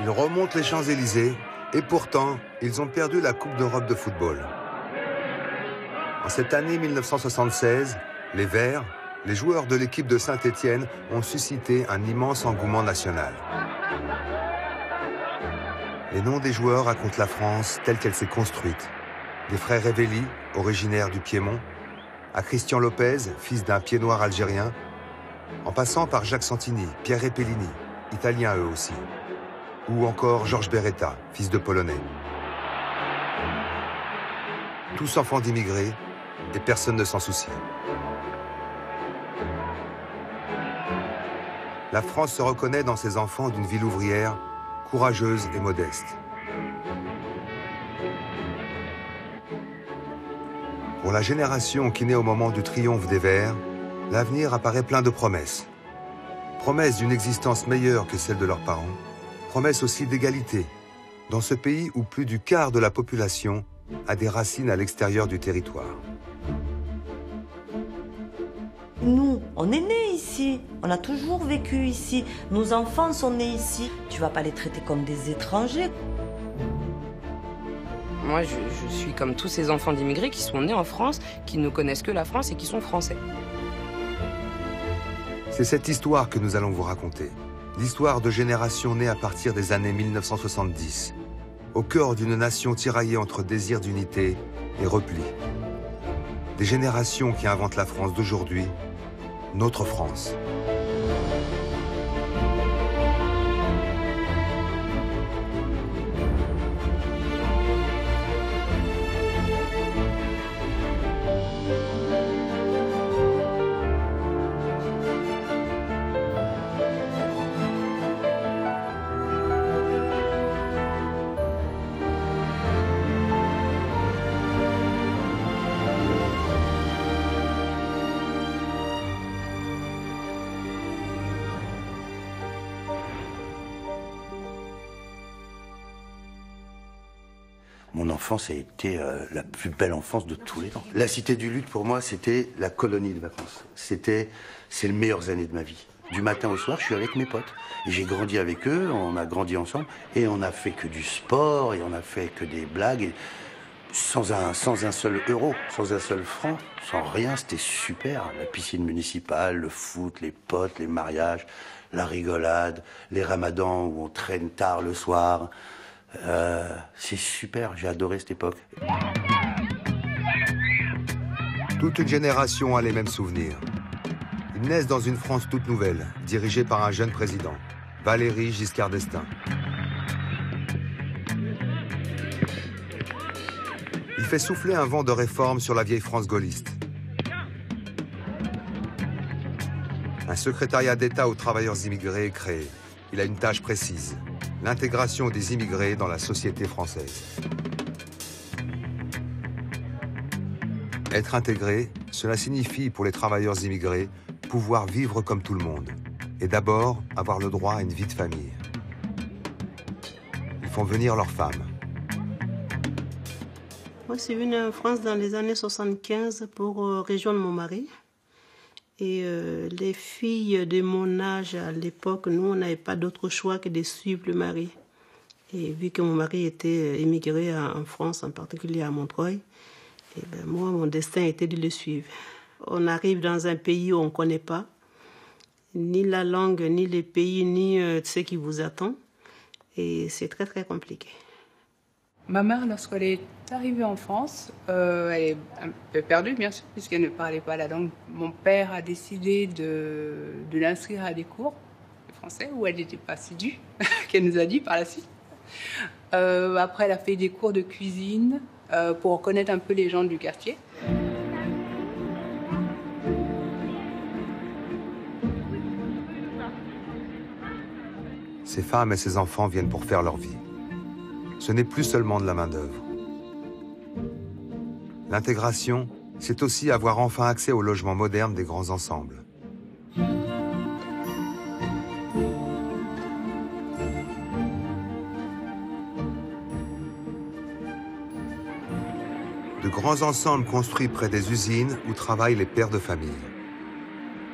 Ils remontent les Champs-Élysées et pourtant, ils ont perdu la Coupe d'Europe de football. En cette année 1976, les Verts, les joueurs de l'équipe de Saint-Étienne, ont suscité un immense engouement national. Les noms des joueurs racontent la France telle qu'elle s'est construite. Des frères Révelli, originaires du Piémont, à Christian Lopez, fils d'un pied-noir algérien, en passant par Jacques Santini, Pierre Repellini, italiens eux aussi, ou encore Georges Beretta, fils de Polonais. Tous enfants d'immigrés, et personne ne s'en soucie. La France se reconnaît dans ses enfants d'une ville ouvrière, courageuse et modeste. Pour la génération qui naît au moment du triomphe des Verts, l'avenir apparaît plein de promesses. Promesses d'une existence meilleure que celle de leurs parents, promesses aussi d'égalité, dans ce pays où plus du quart de la population a des racines à l'extérieur du territoire. Nous, on est nés ici, on a toujours vécu ici, nos enfants sont nés ici. Tu vas pas les traiter comme des étrangers. Moi, je suis comme tous ces enfants d'immigrés qui sont nés en France, qui ne connaissent que la France et qui sont français. C'est cette histoire que nous allons vous raconter. L'histoire de générations nées à partir des années 1970, au cœur d'une nation tiraillée entre désir d'unité et repli. Des générations qui inventent la France d'aujourd'hui, notre France. Mon enfance a été la plus belle enfance de tous les temps. La Cité du Luth, pour moi, c'était la colonie de vacances. C'est les meilleures années de ma vie. Du matin au soir, je suis avec mes potes. Et j'ai grandi avec eux, on a grandi ensemble. Et on a fait que du sport, et on a fait que des blagues. Et sans un seul euro, sans un seul franc, sans rien, c'était super. La piscine municipale, le foot, les potes, les mariages, la rigolade, les ramadans où on traîne tard le soir. C'est super, j'ai adoré cette époque. Toute une génération a les mêmes souvenirs. Ils naissent dans une France toute nouvelle, dirigée par un jeune président, Valéry Giscard d'Estaing. Il fait souffler un vent de réforme sur la vieille France gaulliste. Un secrétariat d'État aux travailleurs immigrés est créé. Il a une tâche précise. L'intégration des immigrés dans la société française. Être intégré, cela signifie pour les travailleurs immigrés pouvoir vivre comme tout le monde et d'abord avoir le droit à une vie de famille. Ils font venir leurs femmes. Moi, je suis venue en France dans les années 75 pour rejoindre mon mari. Et les filles de mon âge à l'époque, nous, on n'avait pas d'autre choix que de suivre le mari. Et vu que mon mari était émigré en France, en particulier à Montreuil, et ben moi, mon destin était de le suivre. On arrive dans un pays où on ne connaît pas, ni la langue, ni le pays, ni ce qui vous attend. Et c'est très, très compliqué. Ma mère, lorsqu'elle est arrivée en France, elle est un peu perdue, bien sûr, puisqu'elle ne parlait pas la langue. Mon père a décidé de l'inscrire à des cours de français, où elle n'était pas assidue, qu'elle nous a dit par la suite. Après, elle a fait des cours de cuisine pour connaître un peu les gens du quartier. Ces femmes et ces enfants viennent pour faire leur vie. Ce n'est plus seulement de la main-d'œuvre. L'intégration, c'est aussi avoir enfin accès au logement moderne des grands ensembles. De grands ensembles construits près des usines où travaillent les pères de famille.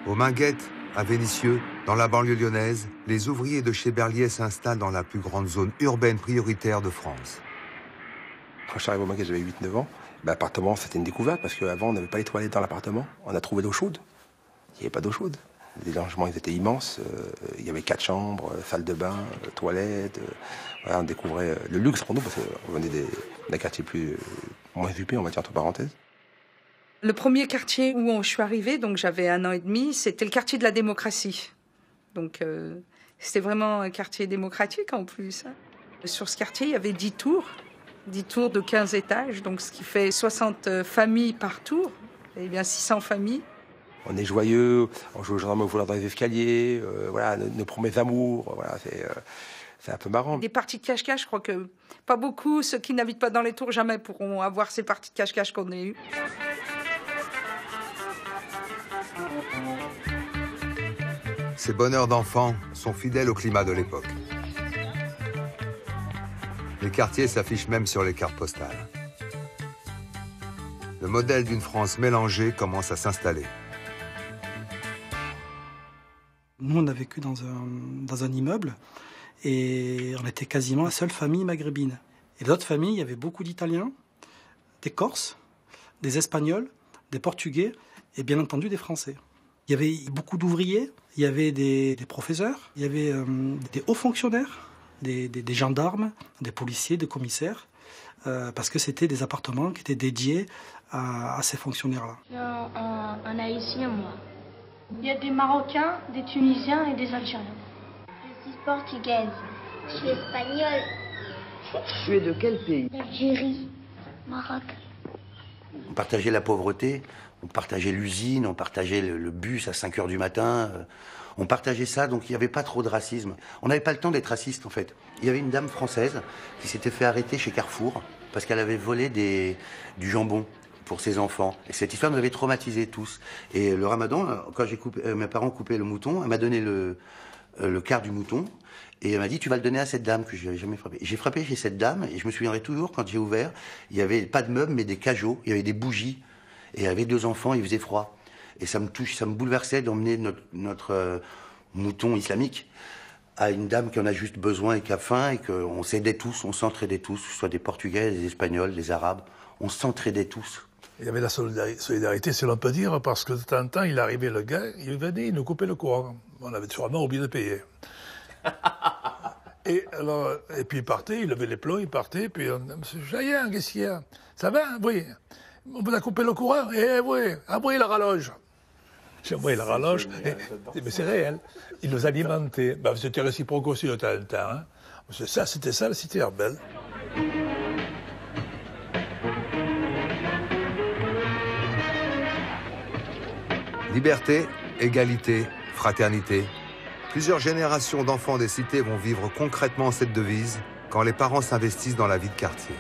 Aux Minguettes, à Vénissieux, dans la banlieue lyonnaise, les ouvriers de chez Berliet s'installent dans la plus grande zone urbaine prioritaire de France. Quand je suis arrivé au Maquet, j'avais 8-9 ans. L'appartement, c'était une découverte parce qu'avant, on n'avait pas les toilettes dans l'appartement. On a trouvé l'eau chaude. Il n'y avait pas d'eau chaude. Les logements, ils étaient immenses. Il y avait 4 chambres, salle de bain, toilettes. Voilà, on découvrait le luxe pour nous parce qu'on venait d'un quartier moins huppé, on va dire entre parenthèses. Le premier quartier où je suis arrivée, donc j'avais 1 an et demi, c'était le quartier de la démocratie. Donc c'était vraiment un quartier démocratique en plus. Sur ce quartier, il y avait 10 tours de 15 étages, donc ce qui fait 60 familles par tour, et bien 600 familles. On est joyeux, on joue aux gendarmes au voleur dans les escaliers, voilà, nos premiers amours, voilà, c'est un peu marrant. Des parties de cache-cache, je crois que pas beaucoup, ceux qui n'habitent pas dans les tours, jamais pourront avoir ces parties de cache-cache qu'on a eues. Ces bonheurs d'enfants sont fidèles au climat de l'époque. Les quartiers s'affichent même sur les cartes postales. Le modèle d'une France mélangée commence à s'installer. Nous, on a vécu dans un immeuble et on était quasiment la seule famille maghrébine. Et les autres familles, il y avait beaucoup d'Italiens, des Corses, des Espagnols, des Portugais et bien entendu des Français. Il y avait beaucoup d'ouvriers, il y avait des professeurs, il y avait des hauts fonctionnaires, des gendarmes, des policiers, des commissaires, parce que c'était des appartements qui étaient dédiés à ces fonctionnaires-là. Un Haïtien, moi. Il y a des Marocains, des Tunisiens et des Algériens. Je suis portugaise. Je suis espagnole. Tu es de quel pays? Algérie, Maroc. On partageait la pauvreté, on partageait l'usine, on partageait le bus à 5 h du matin. On partageait ça, donc il n'y avait pas trop de racisme. On n'avait pas le temps d'être raciste, en fait. Il y avait une dame française qui s'était fait arrêter chez Carrefour parce qu'elle avait volé du jambon pour ses enfants. Et cette histoire nous avait traumatisés tous. Et le ramadan, quand mes parents coupaient le mouton, elle m'a donné le quart du mouton. Et elle m'a dit, tu vas le donner à cette dame que je n'avais jamais frappé. J'ai frappé chez cette dame, et je me souviendrai toujours, quand j'ai ouvert, il n'y avait pas de meubles, mais des cajots, il y avait des bougies, et il y avait 2 enfants, il faisait froid. Et ça me bouleversait d'emmener notre mouton islamique à une dame qui en a juste besoin et qui a faim, et qu'on s'aidait tous, on s'entraidait tous, que ce soit des Portugais, des Espagnols, des Arabes, on s'entraidait tous. Il y avait la solidarité, si l'on peut dire, parce que de temps en temps, il arrivait le gars, il venait, il nous coupait le courant. On avait sûrement oublié de payer. Et puis il partait, il levait les plombs, il partait, puis Monsieur Jaillant, qu'est-ce qu'il y a? Ça va? Oui. On vous a coupé le courant? Eh oui, envoyez la rallonge. J'ai envoyé la rallonge, mais c'est réel. Il nous alimentait. Ben, c'était réciproque aussi de temps en temps. Hein. C'était ça la cité Herbel. Liberté, égalité, fraternité. Plusieurs générations d'enfants des cités vont vivre concrètement cette devise quand les parents s'investissent dans la vie de quartier.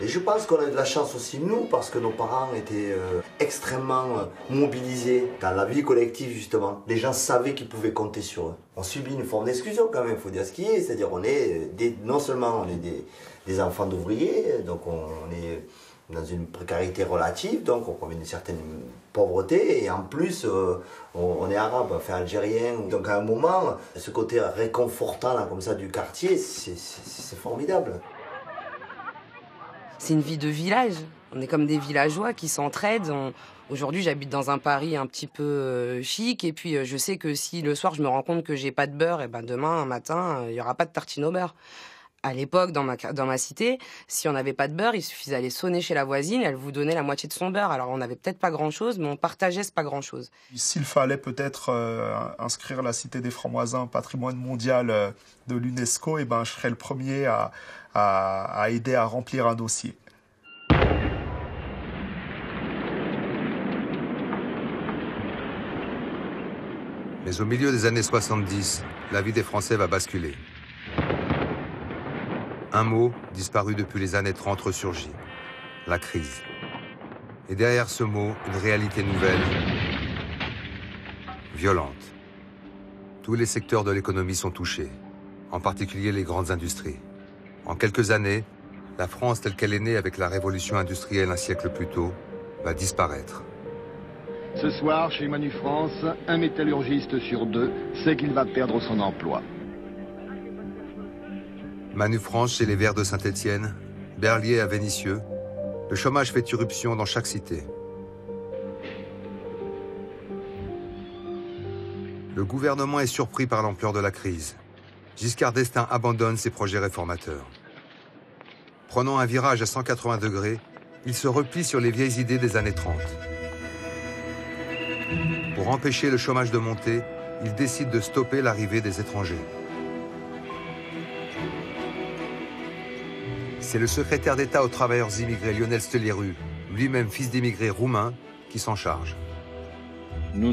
Et je pense qu'on a de la chance aussi, nous, parce que nos parents étaient extrêmement mobilisés dans la vie collective, justement. Les gens savaient qu'ils pouvaient compter sur eux. On subit une forme d'exclusion, quand même, il faut dire ce qui est. C'est-à-dire, non seulement on est des enfants d'ouvriers, donc on est dans une précarité relative, donc on provient d'une certaine pauvreté, et en plus, on est arabe, enfin algérien. Donc à un moment, ce côté réconfortant, là, comme ça, du quartier, c'est formidable. C'est une vie de village. On est comme des villageois qui s'entraident. Aujourd'hui, j'habite dans un Paris un petit peu chic. Et puis, je sais que si le soir, je me rends compte que j'ai pas de beurre, et ben demain matin, il y aura pas de tartine au beurre. À l'époque, dans ma cité, si on n'avait pas de beurre, il suffisait d'aller sonner chez la voisine, elle vous donnait la moitié de son beurre. Alors, on n'avait peut-être pas grand-chose, mais on partageait ce pas grand-chose. S'il fallait peut-être inscrire la cité des Francs-Moisins patrimoine mondial de l'UNESCO, eh ben, je serais le premier à aider à remplir un dossier. Mais au milieu des années 70, la vie des Français va basculer. Un mot, disparu depuis les années 30, ressurgit. La crise. Et derrière ce mot, une réalité nouvelle, violente. Tous les secteurs de l'économie sont touchés, en particulier les grandes industries. En quelques années, la France telle qu'elle est née avec la révolution industrielle un siècle plus tôt, va disparaître. Ce soir, chez Manu France, un métallurgiste sur 2 sait qu'il va perdre son emploi. Manu France chez les Verts de Saint-Étienne, Berlier à Vénissieux, le chômage fait irruption dans chaque cité. Le gouvernement est surpris par l'ampleur de la crise. Giscard d'Estaing abandonne ses projets réformateurs. Prenant un virage à 180 degrés, il se replie sur les vieilles idées des années 30. Pour empêcher le chômage de monter, il décide de stopper l'arrivée des étrangers. C'est le secrétaire d'État aux travailleurs immigrés Lionel Stelieru, lui-même fils d'immigrés roumains, qui s'en charge. Nous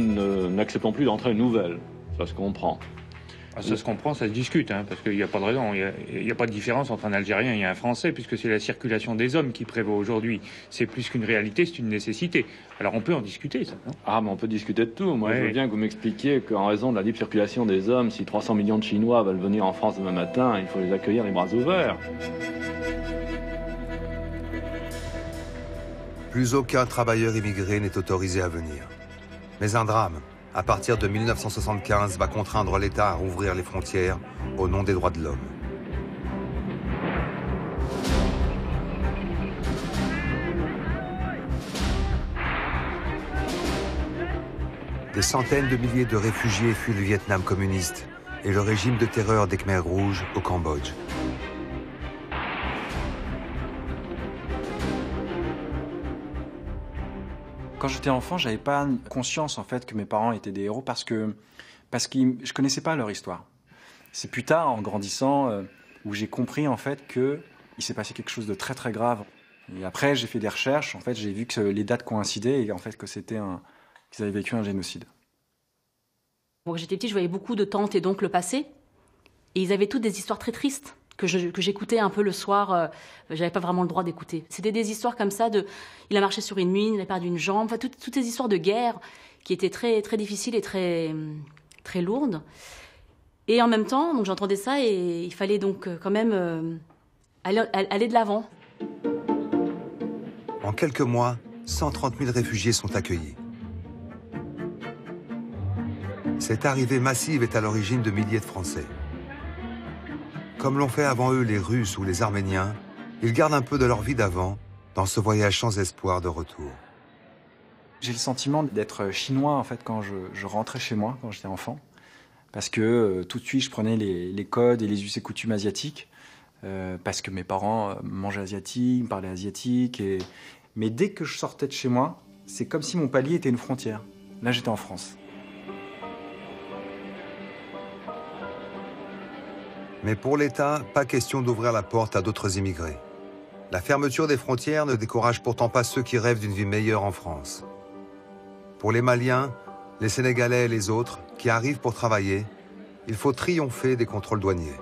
n'acceptons plus d'entrées nouvelles, ça se comprend. Ah, ça se comprend, ça se discute, hein, parce qu'il n'y a pas de raison. Il n'y a pas de différence entre un Algérien et un Français, puisque c'est la circulation des hommes qui prévaut aujourd'hui. C'est plus qu'une réalité, c'est une nécessité. Alors on peut en discuter, ça, non? Ah, mais on peut discuter de tout. Moi, Ouais. je veux bien que vous m'expliquiez qu'en raison de la libre circulation des hommes, si 300 millions de Chinois veulent venir en France demain matin, il faut les accueillir les bras ouverts. Plus aucun travailleur immigré n'est autorisé à venir. Mais un drame, à partir de 1975, va contraindre l'État à rouvrir les frontières au nom des droits de l'homme. Des centaines de milliers de réfugiés fuient le Vietnam communiste et le régime de terreur des Khmers rouges au Cambodge. Quand j'étais enfant, j'avais pas conscience en fait que mes parents étaient des héros parce que je connaissais pas leur histoire. C'est plus tard, en grandissant, où j'ai compris en fait que il s'est passé quelque chose de très très grave. Et après, j'ai fait des recherches. En fait, j'ai vu que les dates coïncidaient et en fait que qu'ils avaient vécu un génocide. Quand j'étais petite, je voyais beaucoup de tantes et d'oncles passer, et ils avaient toutes des histoires très tristes que j'écoutais un peu le soir. J'avais pas vraiment le droit d'écouter. C'était des histoires comme ça il a marché sur une mine, il a perdu une jambe, enfin toutes ces histoires de guerre qui étaient très très difficiles et très très lourdes. Et en même temps, donc j'entendais ça et il fallait donc quand même aller de l'avant. En quelques mois, 130 000 réfugiés sont accueillis. Cette arrivée massive est à l'origine de milliers de Français. Comme l'ont fait avant eux les Russes ou les Arméniens, ils gardent un peu de leur vie d'avant dans ce voyage sans espoir de retour. J'ai le sentiment d'être chinois en fait quand je rentrais chez moi quand j'étais enfant, parce que tout de suite je prenais les codes et les us et coutumes asiatiques, parce que mes parents mangeaient asiatique, me parlaient asiatique. Mais dès que je sortais de chez moi, c'est comme si mon palier était une frontière. Là, j'étais en France. Mais pour l'État, pas question d'ouvrir la porte à d'autres immigrés. La fermeture des frontières ne décourage pourtant pas ceux qui rêvent d'une vie meilleure en France. Pour les Maliens, les Sénégalais et les autres qui arrivent pour travailler, il faut triompher des contrôles douaniers.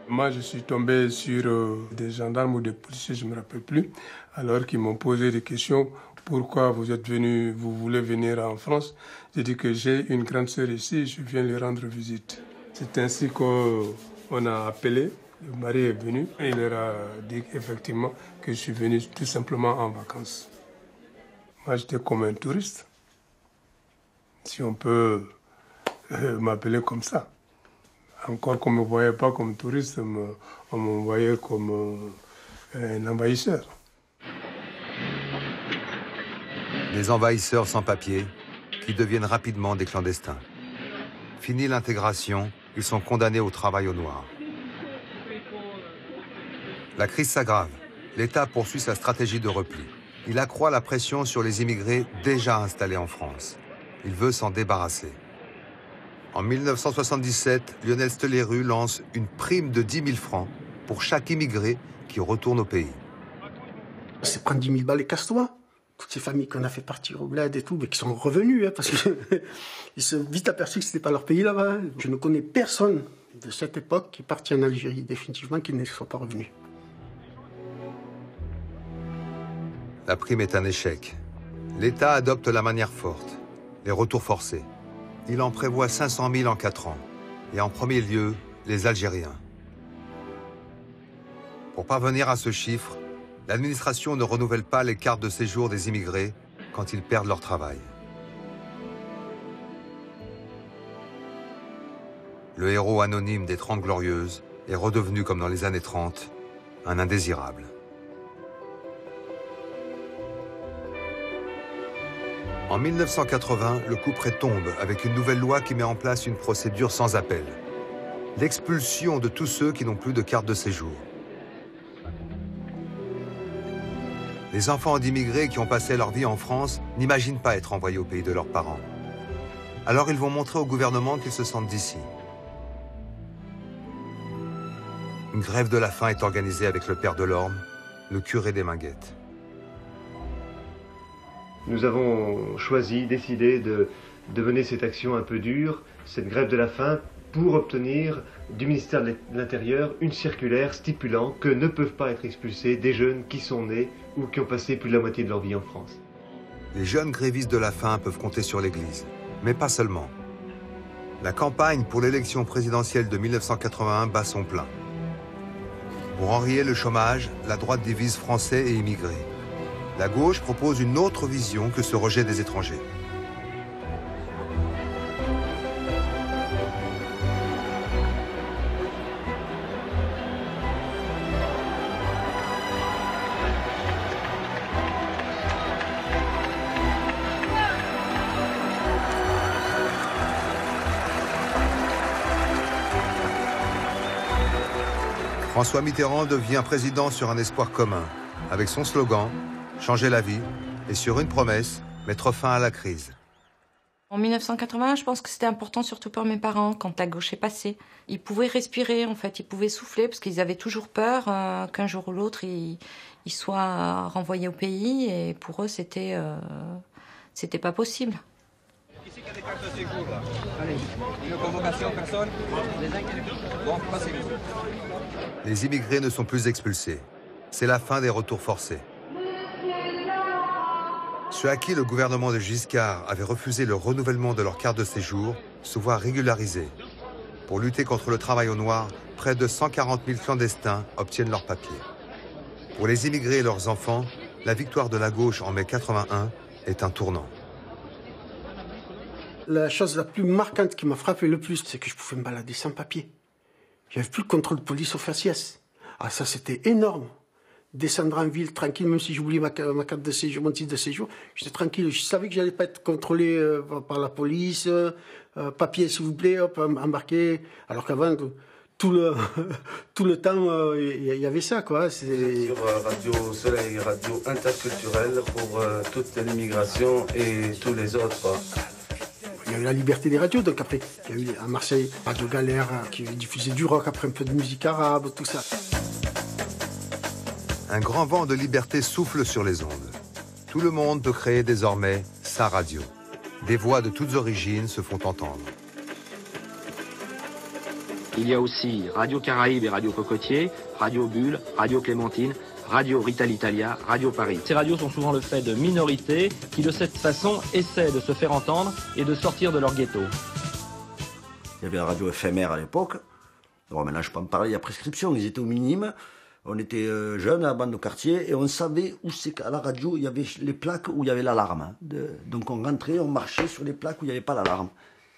Moi, je suis tombé sur des gendarmes ou des policiers, je ne me rappelle plus, alors qu'ils m'ont posé des questions. Pourquoi vous êtes venu, vous voulez venir en France? J'ai dit que j'ai une grande sœur ici, je viens lui rendre visite. C'est ainsi qu'on a appelé, le mari est venu et il leur a dit effectivement que je suis venu tout simplement en vacances. Moi, j'étais comme un touriste, si on peut m'appeler comme ça. Encore qu'on ne me voyait pas comme touriste, on me voyait comme un envahisseur. Des envahisseurs sans papier qui deviennent rapidement des clandestins. Fini l'intégration, ils sont condamnés au travail au noir. La crise s'aggrave. L'État poursuit sa stratégie de repli. Il accroît la pression sur les immigrés déjà installés en France. Il veut s'en débarrasser. En 1977, Lionel Stelieru lance une prime de 10 000 francs pour chaque immigré qui retourne au pays. C'est prendre 10 000 balles et casse-toi. Toutes ces familles qu'on a fait partir au bled et tout, mais qui sont revenus, hein, parce qu'ils se sont vite aperçus que ce n'était pas leur pays là-bas. Hein. Je ne connais personne de cette époque qui est parti en Algérie, définitivement, qui ne sont pas revenus. La prime est un échec. L'État adopte la manière forte, les retours forcés. Il en prévoit 500 000 en 4 ans. Et en premier lieu, les Algériens. Pour parvenir à ce chiffre, l'administration ne renouvelle pas les cartes de séjour des immigrés quand ils perdent leur travail. Le héros anonyme des 30 Glorieuses est redevenu, comme dans les années 30, un indésirable. En 1980, le couperet tombe avec une nouvelle loi qui met en place une procédure sans appel. L'expulsion de tous ceux qui n'ont plus de carte de séjour. Les enfants d'immigrés qui ont passé leur vie en France n'imaginent pas être envoyés au pays de leurs parents. Alors ils vont montrer au gouvernement qu'ils se sentent d'ici. Une grève de la faim est organisée avec le père Delorme, le curé des Minguettes. Nous avons décidé de mener cette action un peu dure, cette grève de la faim, pour obtenir du ministère de l'Intérieur une circulaire stipulant que ne peuvent pas être expulsés des jeunes qui sont nés ou qui ont passé plus de la moitié de leur vie en France. Les jeunes grévistes de la faim peuvent compter sur l'Église, mais pas seulement. La campagne pour l'élection présidentielle de 1981 bat son plein. Pour enrayer le chômage, la droite divise Français et immigrés. La gauche propose une autre vision que ce rejet des étrangers. François Mitterrand devient président sur un espoir commun, avec son slogan « Changer la vie » et sur une promesse « Mettre fin à la crise ». En 1980, je pense que c'était important, surtout pour mes parents, quand la gauche est passée. Ils pouvaient respirer, en fait, ils pouvaient souffler, parce qu'ils avaient toujours peur qu'un jour ou l'autre, ils soient renvoyés au pays, et pour eux, c'était pas possible. Ici, il y a des cartes de séjour, là. Allez, une convocation, personne. Bon, passez. Les immigrés ne sont plus expulsés. C'est la fin des retours forcés. Ceux à qui le gouvernement de Giscard avait refusé le renouvellement de leur carte de séjour se voient régularisés. Pour lutter contre le travail au noir, près de 140 000 clandestins obtiennent leurs papiers. Pour les immigrés et leurs enfants, la victoire de la gauche en mai 81 est un tournant. La chose la plus marquante qui m'a frappé le plus, c'est que je pouvais me balader sans papier. Il n'y avait plus de contrôle de police au faciès. Ah, ça, c'était énorme. Descendre en ville, tranquille, même si j'oubliais ma carte de séjour, mon titre de séjour, j'étais tranquille. Je savais que j'allais pas être contrôlé par la police. Papier, s'il vous plaît, hop, embarqué. Alors qu'avant, tout le temps, il y avait ça, quoi. Sur Radio Soleil, radio interculturelle pour toute l'immigration et tous les autres. Il y a eu la liberté des radios, donc après, il y a eu à Marseille, Radio Galère, qui diffusait du rock, après un peu de musique arabe, tout ça. Un grand vent de liberté souffle sur les ondes. Tout le monde peut créer désormais sa radio. Des voix de toutes origines se font entendre. Il y a aussi Radio Caraïbes et Radio Cocotier, Radio Bulle, Radio Clémentine, Radio Rita l'Italia, Radio Paris. Ces radios sont souvent le fait de minorités qui, de cette façon, essaient de se faire entendre et de sortir de leur ghetto. Il y avait la radio éphémère à l'époque. Bon, maintenant, je peux en parler, il y a prescription, ils étaient au minimum. On était jeunes à la bande de quartier et on savait où c'est qu'à la radio, il y avait les plaques où il y avait l'alarme. Donc on rentrait, on marchait sur les plaques où il n'y avait pas l'alarme.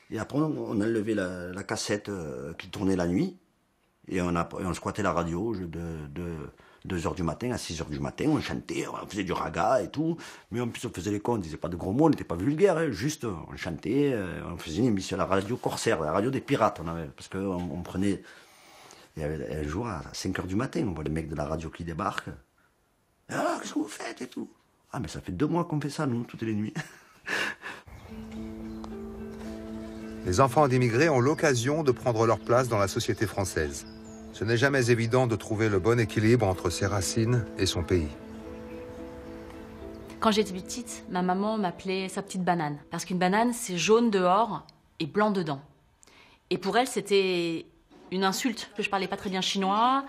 Et après, on enlevait la cassette qui tournait la nuit et on squattait la radio de 2h du matin à 6h du matin, on chantait, on faisait du raga et tout, mais en plus on faisait les cons, on disait pas de gros mots, on n'était pas vulgaire, hein, juste on chantait, on faisait une émission à la radio Corsaire, la radio des pirates, parce qu'on prenait, il y avait un jour à 5h du matin, on voit les mecs de la radio qui débarquent, ah, qu'est-ce que vous faites et tout, ah mais ça fait 2 mois qu'on fait ça nous, toutes les nuits. Les enfants d'immigrés ont l'occasion de prendre leur place dans la société française. Ce n'est jamais évident de trouver le bon équilibre entre ses racines et son pays. Quand j'étais petite, ma maman m'appelait sa petite banane. Parce qu'une banane, c'est jaune dehors et blanc dedans. Et pour elle, c'était une insulte. Que je parlais pas très bien chinois,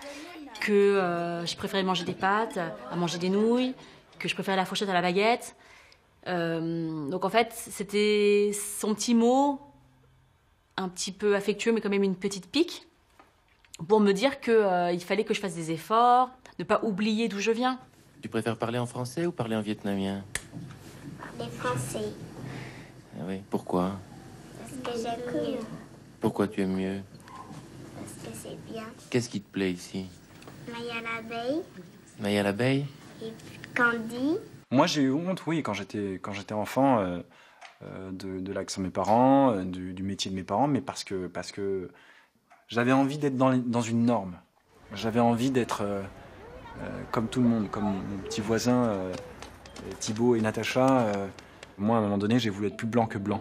que je préférais manger des pâtes à manger des nouilles, que je préférais la fourchette à la baguette. Donc en fait, c'était son petit mot, un petit peu affectueux, mais quand même une petite pique, pour me dire qu'il fallait que je fasse des efforts, ne pas oublier d'où je viens. Tu préfères parler en français ou parler en vietnamien? les Français. Ah oui, pourquoi? Parce que j'aime mieux. Pourquoi tu aimes mieux? Parce que c'est bien. Qu'est-ce qui te plaît ici? Maya l'abeille Maya l'abeille? et Candy. Moi, j'ai eu honte, oui, quand j'étais enfant, de l'accent de mes parents, du métier de mes parents, mais parce que j'avais envie d'être dans une norme. J'avais envie d'être comme tout le monde, comme mon petit voisin Thibaut et Natacha. Moi, à un moment donné, j'ai voulu être plus blanc que blanc.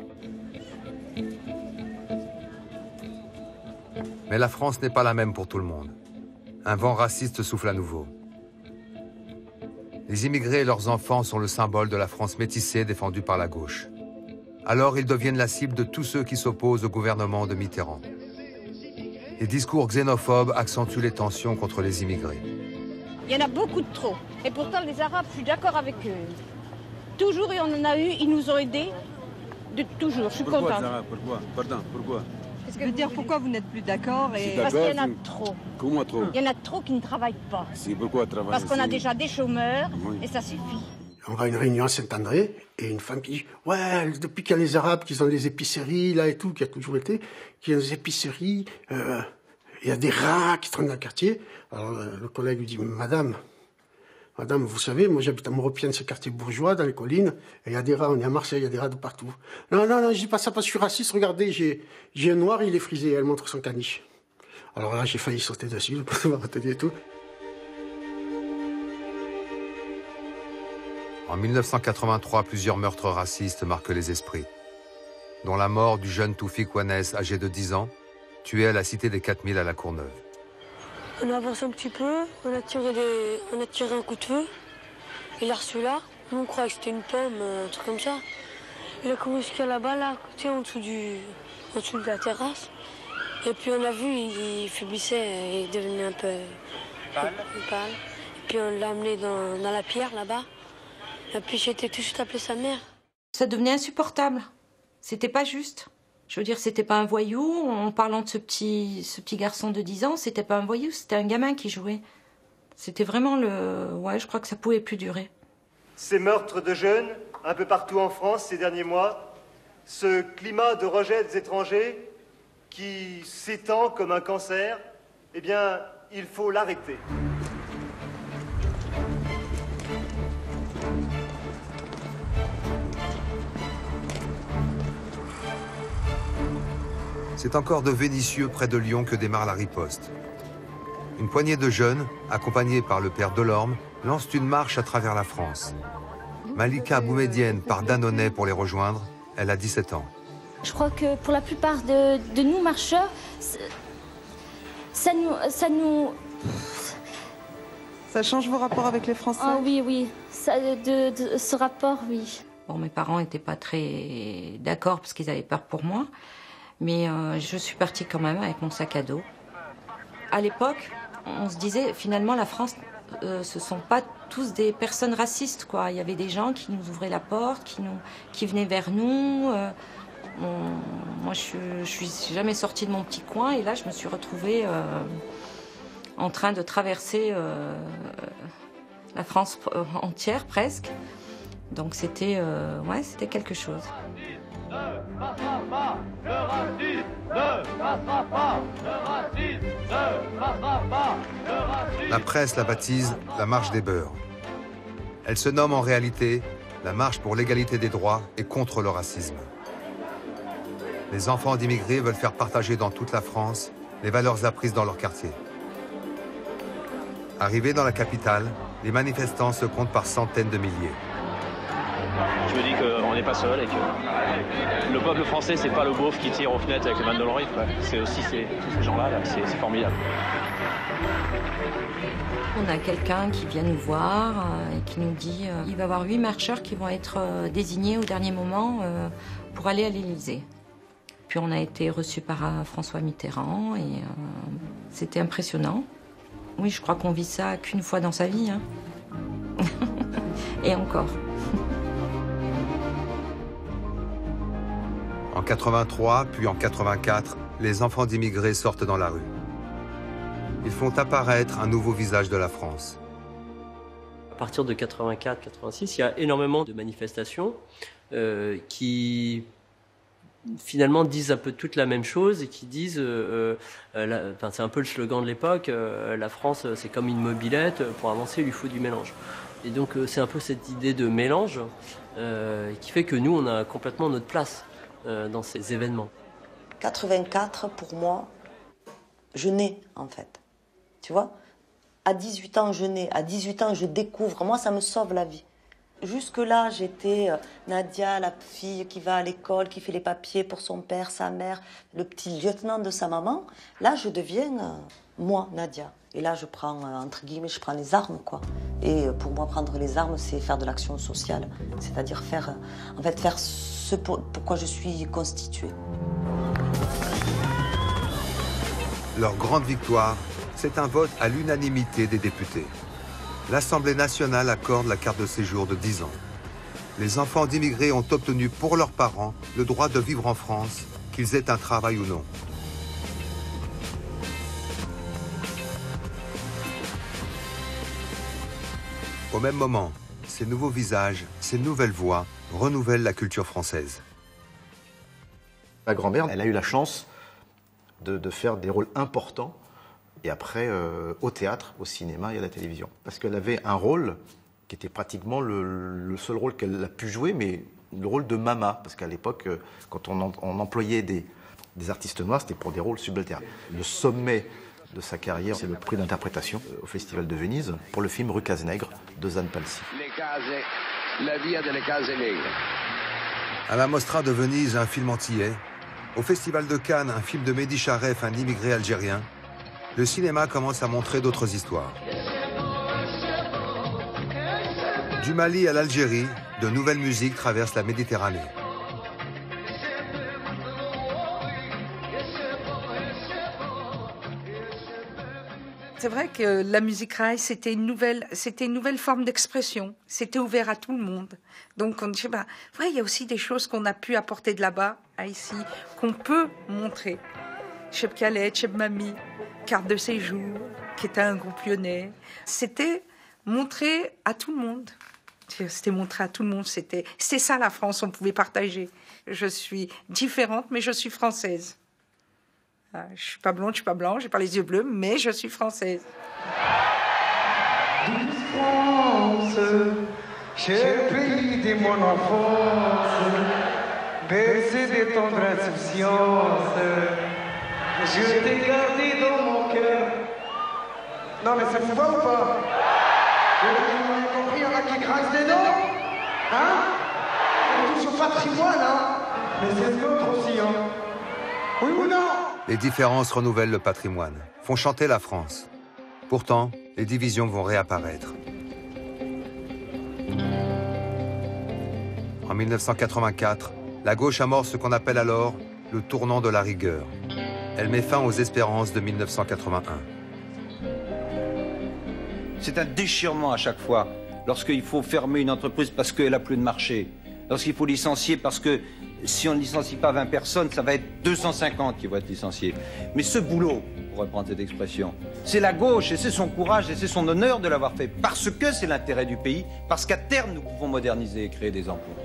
Mais la France n'est pas la même pour tout le monde. Un vent raciste souffle à nouveau. Les immigrés et leurs enfants sont le symbole de la France métissée défendue par la gauche. Alors ils deviennent la cible de tous ceux qui s'opposent au gouvernement de Mitterrand. Les discours xénophobes accentuent les tensions contre les immigrés. Il y en a beaucoup de trop. Et pourtant, les Arabes, je suis d'accord avec eux. Toujours, il y en a eu, ils nous ont aidés. Toujours, je suis contente. Pourquoi, Zara? Pourquoi? Pardon, pourquoi? Je veux dire, pourquoi vous n'êtes plus d'accord Parce qu'il y en a trop. Comment trop? Il y en a trop qui ne travaillent pas. C'est pourquoi travailler? Parce qu'on a déjà des chômeurs, et ça suffit. On va à une réunion à Saint-André, et une femme qui dit « Ouais, depuis qu'il y a les Arabes, qu'ils ont des épiceries, là et tout, qui a toujours été, qu'il y a des épiceries, il y a des rats qui traînent dans le quartier. » Alors le collègue lui dit « Madame, vous savez, moi j'habite à Maurepienne, ce quartier bourgeois, dans les collines, et il y a des rats, on est à Marseille, il y a des rats de partout. » Non, je dis pas ça parce que je suis raciste, regardez, j'ai un noir, il est frisé, elle montre son caniche. Alors là, j'ai failli sauter dessus, pour pouvoir retenir et tout. En 1983, plusieurs meurtres racistes marquent les esprits, dont la mort du jeune Toufik Ouanès, âgé de 10 ans, tué à la cité des 4000 à La Courneuve. On a avancé un petit peu, on a tiré un coup de feu. Il a reçu là. Nous, on croyait que c'était une pomme, un truc comme ça. Il a commencé jusqu'à là-bas, là, tu sais, en dessous de la terrasse. Et puis on a vu, il faiblissait, il devenait un peu pâle. Et puis on l'a amené dans la pierre, là-bas. Et puis j'étais tout de suite appelé sa mère. Ça devenait insupportable. C'était pas juste. Je veux dire, c'était pas un voyou. En parlant de ce petit garçon de 10 ans, c'était pas un voyou, c'était un gamin qui jouait. C'était vraiment Ouais, je crois que ça pouvait plus durer. Ces meurtres de jeunes, un peu partout en France ces derniers mois, ce climat de rejet des étrangers qui s'étend comme un cancer, eh bien, il faut l'arrêter. C'est encore de Vénissieux, près de Lyon, que démarre la riposte. Une poignée de jeunes, accompagnés par le père Delorme, lancent une marche à travers la France. Malika Boumedienne part d'Annonay pour les rejoindre. Elle a 17 ans. Je crois que pour la plupart de nous marcheurs, ça change vos rapports avec les Français? Ah oui. Ce rapport, oui. Bon, mes parents n'étaient pas très d'accord parce qu'ils avaient peur pour moi. Mais je suis partie quand même avec mon sac à dos. À l'époque, on se disait, finalement, la France, ce sont pas tous des personnes racistes, quoi. Il y avait des gens qui nous ouvraient la porte, qui venaient vers nous. Moi, je suis jamais sortie de mon petit coin. Et là, je me suis retrouvée en train de traverser la France entière, presque. Donc, c'était quelque chose. Ne passera pas, le racisme ne passera pas, le racisme ne passera pas, le racisme... La presse la baptise la marche des beurs. Elle se nomme en réalité la marche pour l'égalité des droits et contre le racisme. Les enfants d'immigrés veulent faire partager dans toute la France les valeurs apprises dans leur quartier. Arrivés dans la capitale, les manifestants se comptent par centaines de milliers. Je me dis qu'on n'est pas seul et que le peuple français, c'est pas le beauf qui tire aux fenêtres avec les mains de l'enrive. C'est aussi tous ces gens-là, c'est formidable. On a quelqu'un qui vient nous voir et qui nous dit il va y avoir 8 marcheurs qui vont être désignés au dernier moment pour aller à l'Élysée. Puis on a été reçus par François Mitterrand et c'était impressionnant. Oui, je crois qu'on vit ça qu'une fois dans sa vie. Hein. Et encore. En 83, puis en 84, les enfants d'immigrés sortent dans la rue. Ils font apparaître un nouveau visage de la France. À partir de 84-86, il y a énormément de manifestations qui finalement disent un peu toutes la même chose et qui disent, c'est un peu le slogan de l'époque, la France c'est comme une mobilette, pour avancer il lui faut du mélange. Et donc c'est un peu cette idée de mélange qui fait que nous on a complètement notre place dans ces événements. 84 pour moi, je nais en fait, tu vois. À 18 ans je nais, à 18 ans je découvre, moi ça me sauve la vie. Jusque-là, j'étais Nadia, la fille qui va à l'école, qui fait les papiers pour son père, sa mère, le petit lieutenant de sa maman. Là, je deviens moi, Nadia. Et là, je prends, entre guillemets, je prends les armes, quoi. Et pour moi, prendre les armes, c'est faire de l'action sociale. C'est-à-dire faire ce pourquoi je suis constituée. Leur grande victoire, c'est un vote à l'unanimité des députés. L'Assemblée nationale accorde la carte de séjour de 10 ans. Les enfants d'immigrés ont obtenu pour leurs parents le droit de vivre en France, qu'ils aient un travail ou non. Au même moment, ces nouveaux visages, ces nouvelles voix renouvellent la culture française. Ma grand-mère, elle a eu la chance de faire des rôles importants. Et après, au théâtre, au cinéma et à la télévision. Parce qu'elle avait un rôle qui était pratiquement le seul rôle qu'elle a pu jouer, mais le rôle de Mama. Parce qu'à l'époque, quand on employait des artistes noirs, c'était pour des rôles subalternes. Le sommet de sa carrière, c'est le prix d'interprétation au Festival de Venise pour le film Rue Cazenègre de Zan Palsi. La via delle case negre. À la Mostra de Venise, un film antillais. Au Festival de Cannes, un film de Mehdi Charef, un immigré algérien. Le cinéma commence à montrer d'autres histoires. Du Mali à l'Algérie, de nouvelles musiques traversent la Méditerranée. C'est vrai que la musique raï, c'était une nouvelle forme d'expression. C'était ouvert à tout le monde. Donc, on dit, il y a aussi des choses qu'on a pu apporter de là-bas à ici, qu'on peut montrer. Cheb Khaled, Cheb Mami, carte de séjour, qui était un groupe lyonnais. C'était montrer à tout le monde. C'était montrer à tout le monde. C'est ça la France, on pouvait partager. Je suis différente, mais je suis française. Je suis pas blonde, je suis pas blanche, j'ai pas les yeux bleus, mais je suis française. Douce France, cher pays de mon enfance, bercé de tendre insouciance, je t'ai gardé dans mon cœur. Non mais ça vous va ou pas? Vous avez compris, il y en a qui grince des dents? Hein? On touche au patrimoine, hein? Mais c'est le nôtre aussi, hein? Oui ou non? Les différences renouvellent le patrimoine, font chanter la France. Pourtant, les divisions vont réapparaître. En 1984, la gauche amorce ce qu'on appelle alors le tournant de la rigueur. Elle met fin aux espérances de 1981. C'est un déchirement à chaque fois. Lorsqu'il faut fermer une entreprise parce qu'elle n'a plus de marché. Lorsqu'il faut licencier parce que si on ne licencie pas 20 personnes, ça va être 250 qui vont être licenciés. Mais ce boulot, pour reprendre cette expression, c'est la gauche et c'est son courage et c'est son honneur de l'avoir fait. Parce que c'est l'intérêt du pays, parce qu'à terme, nous pouvons moderniser et créer des emplois.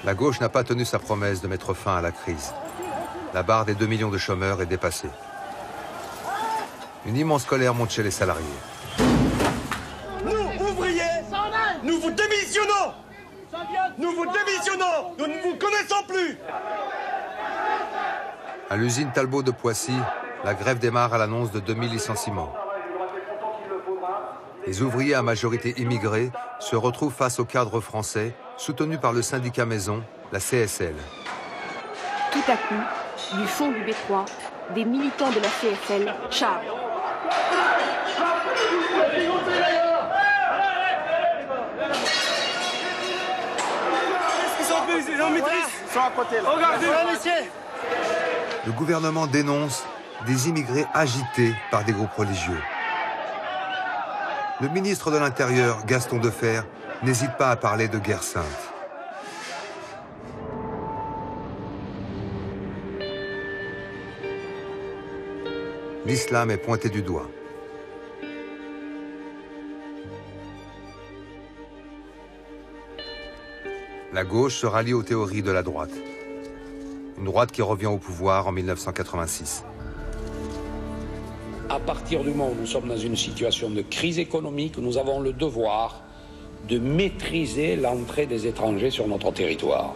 La gauche n'a pas tenu sa promesse de mettre fin à la crise. La barre des 2 millions de chômeurs est dépassée. Une immense colère monte chez les salariés. Nous, ouvriers, nous vous démissionnons! Nous vous démissionnons! Nous ne vous connaissons plus! À l'usine Talbot de Poissy, la grève démarre à l'annonce de 2000 licenciements. Les ouvriers à majorité immigrée se retrouvent face au cadre français, soutenu par le syndicat maison, la CSL. Tout à coup, du fond du Détroit, des militants de la CSL chargent. Ils sont à côté là. Regardez, Le gouvernement dénonce des immigrés agités par des groupes religieux. Le ministre de l'Intérieur, Gaston Defferre, n'hésite pas à parler de guerre sainte. L'islam est pointé du doigt. La gauche se rallie aux théories de la droite. Une droite qui revient au pouvoir en 1986. À partir du moment où nous sommes dans une situation de crise économique, nous avons le devoir de maîtriser l'entrée des étrangers sur notre territoire.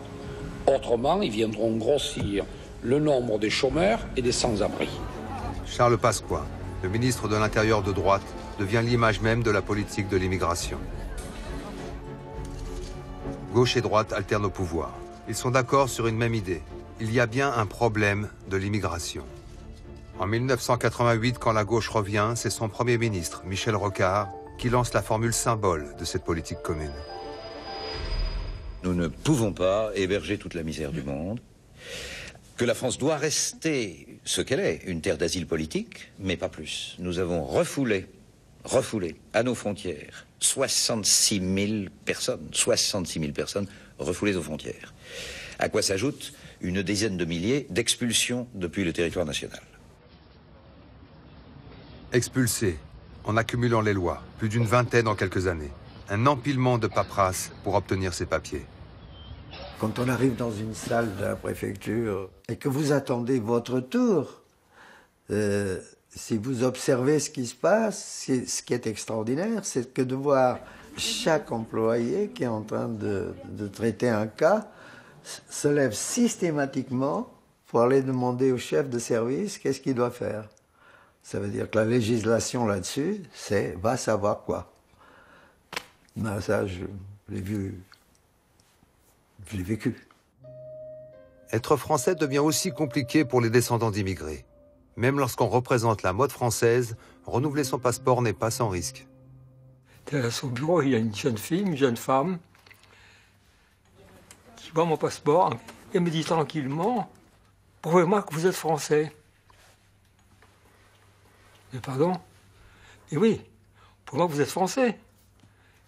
Autrement, ils viendront grossir le nombre des chômeurs et des sans-abri. Charles Pasqua, le ministre de l'Intérieur de droite, devient l'image même de la politique de l'immigration. Gauche et droite alternent au pouvoir. Ils sont d'accord sur une même idée. Il y a bien un problème de l'immigration. En 1988, quand la gauche revient, c'est son Premier ministre, Michel Rocard, qui lance la formule symbole de cette politique commune. Nous ne pouvons pas héberger toute la misère du monde, que la France doit rester ce qu'elle est, une terre d'asile politique, mais pas plus. Nous avons refoulé à nos frontières 66 000 personnes refoulées aux frontières. À quoi s'ajoute une dizaine de milliers d'expulsions depuis le territoire national. Expulsés, en accumulant les lois, plus d'une vingtaine en quelques années. Un empilement de paperasse pour obtenir ces papiers. Quand on arrive dans une salle de la préfecture et que vous attendez votre tour, si vous observez ce qui se passe, ce qui est extraordinaire, c'est que de voir chaque employé qui est en train de traiter un cas se lève systématiquement pour aller demander au chef de service qu'est-ce qu'il doit faire. Ça veut dire que la législation là-dessus, c'est va savoir quoi. Non, ça, je l'ai vu. Je l'ai vécu. Être français devient aussi compliqué pour les descendants d'immigrés. Même lorsqu'on représente la mode française, renouveler son passeport n'est pas sans risque. À son bureau, il y a une jeune fille, une jeune femme, qui voit mon passeport et me dit tranquillement « Prouvez-moi que vous êtes français ». Mais pardon? Et oui, prouvez-moi que vous êtes français.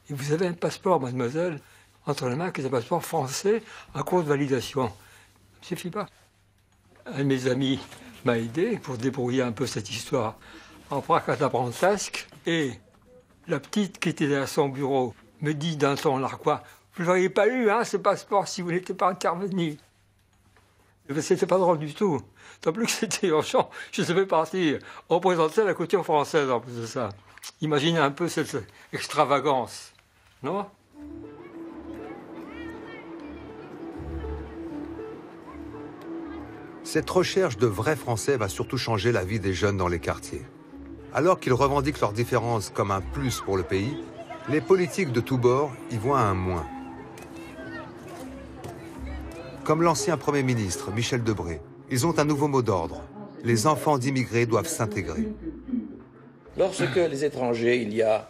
Et vous avez un passeport, mademoiselle, entre les mains, qui est un passeport français en cours de validation. Ça ne suffit pas. Un de mes amis m'a aidé pour débrouiller un peu cette histoire en pracataprantasque. Et la petite qui était à son bureau me dit d'un ton narquois, vous ne l'auriez pas eu, hein, ce passeport, si vous n'étiez pas intervenu. C'était pas drôle du tout. Tant plus que c'était urgent, je devais partir représenter la couture française en plus de ça. Imaginez un peu cette extravagance, non? Cette recherche de vrais Français va surtout changer la vie des jeunes dans les quartiers. Alors qu'ils revendiquent leurs différences comme un plus pour le pays, les politiques de tous bords y voient un moins. Comme l'ancien Premier ministre, Michel Debré, ils ont un nouveau mot d'ordre. Les enfants d'immigrés doivent s'intégrer. Lorsque les étrangers, il y a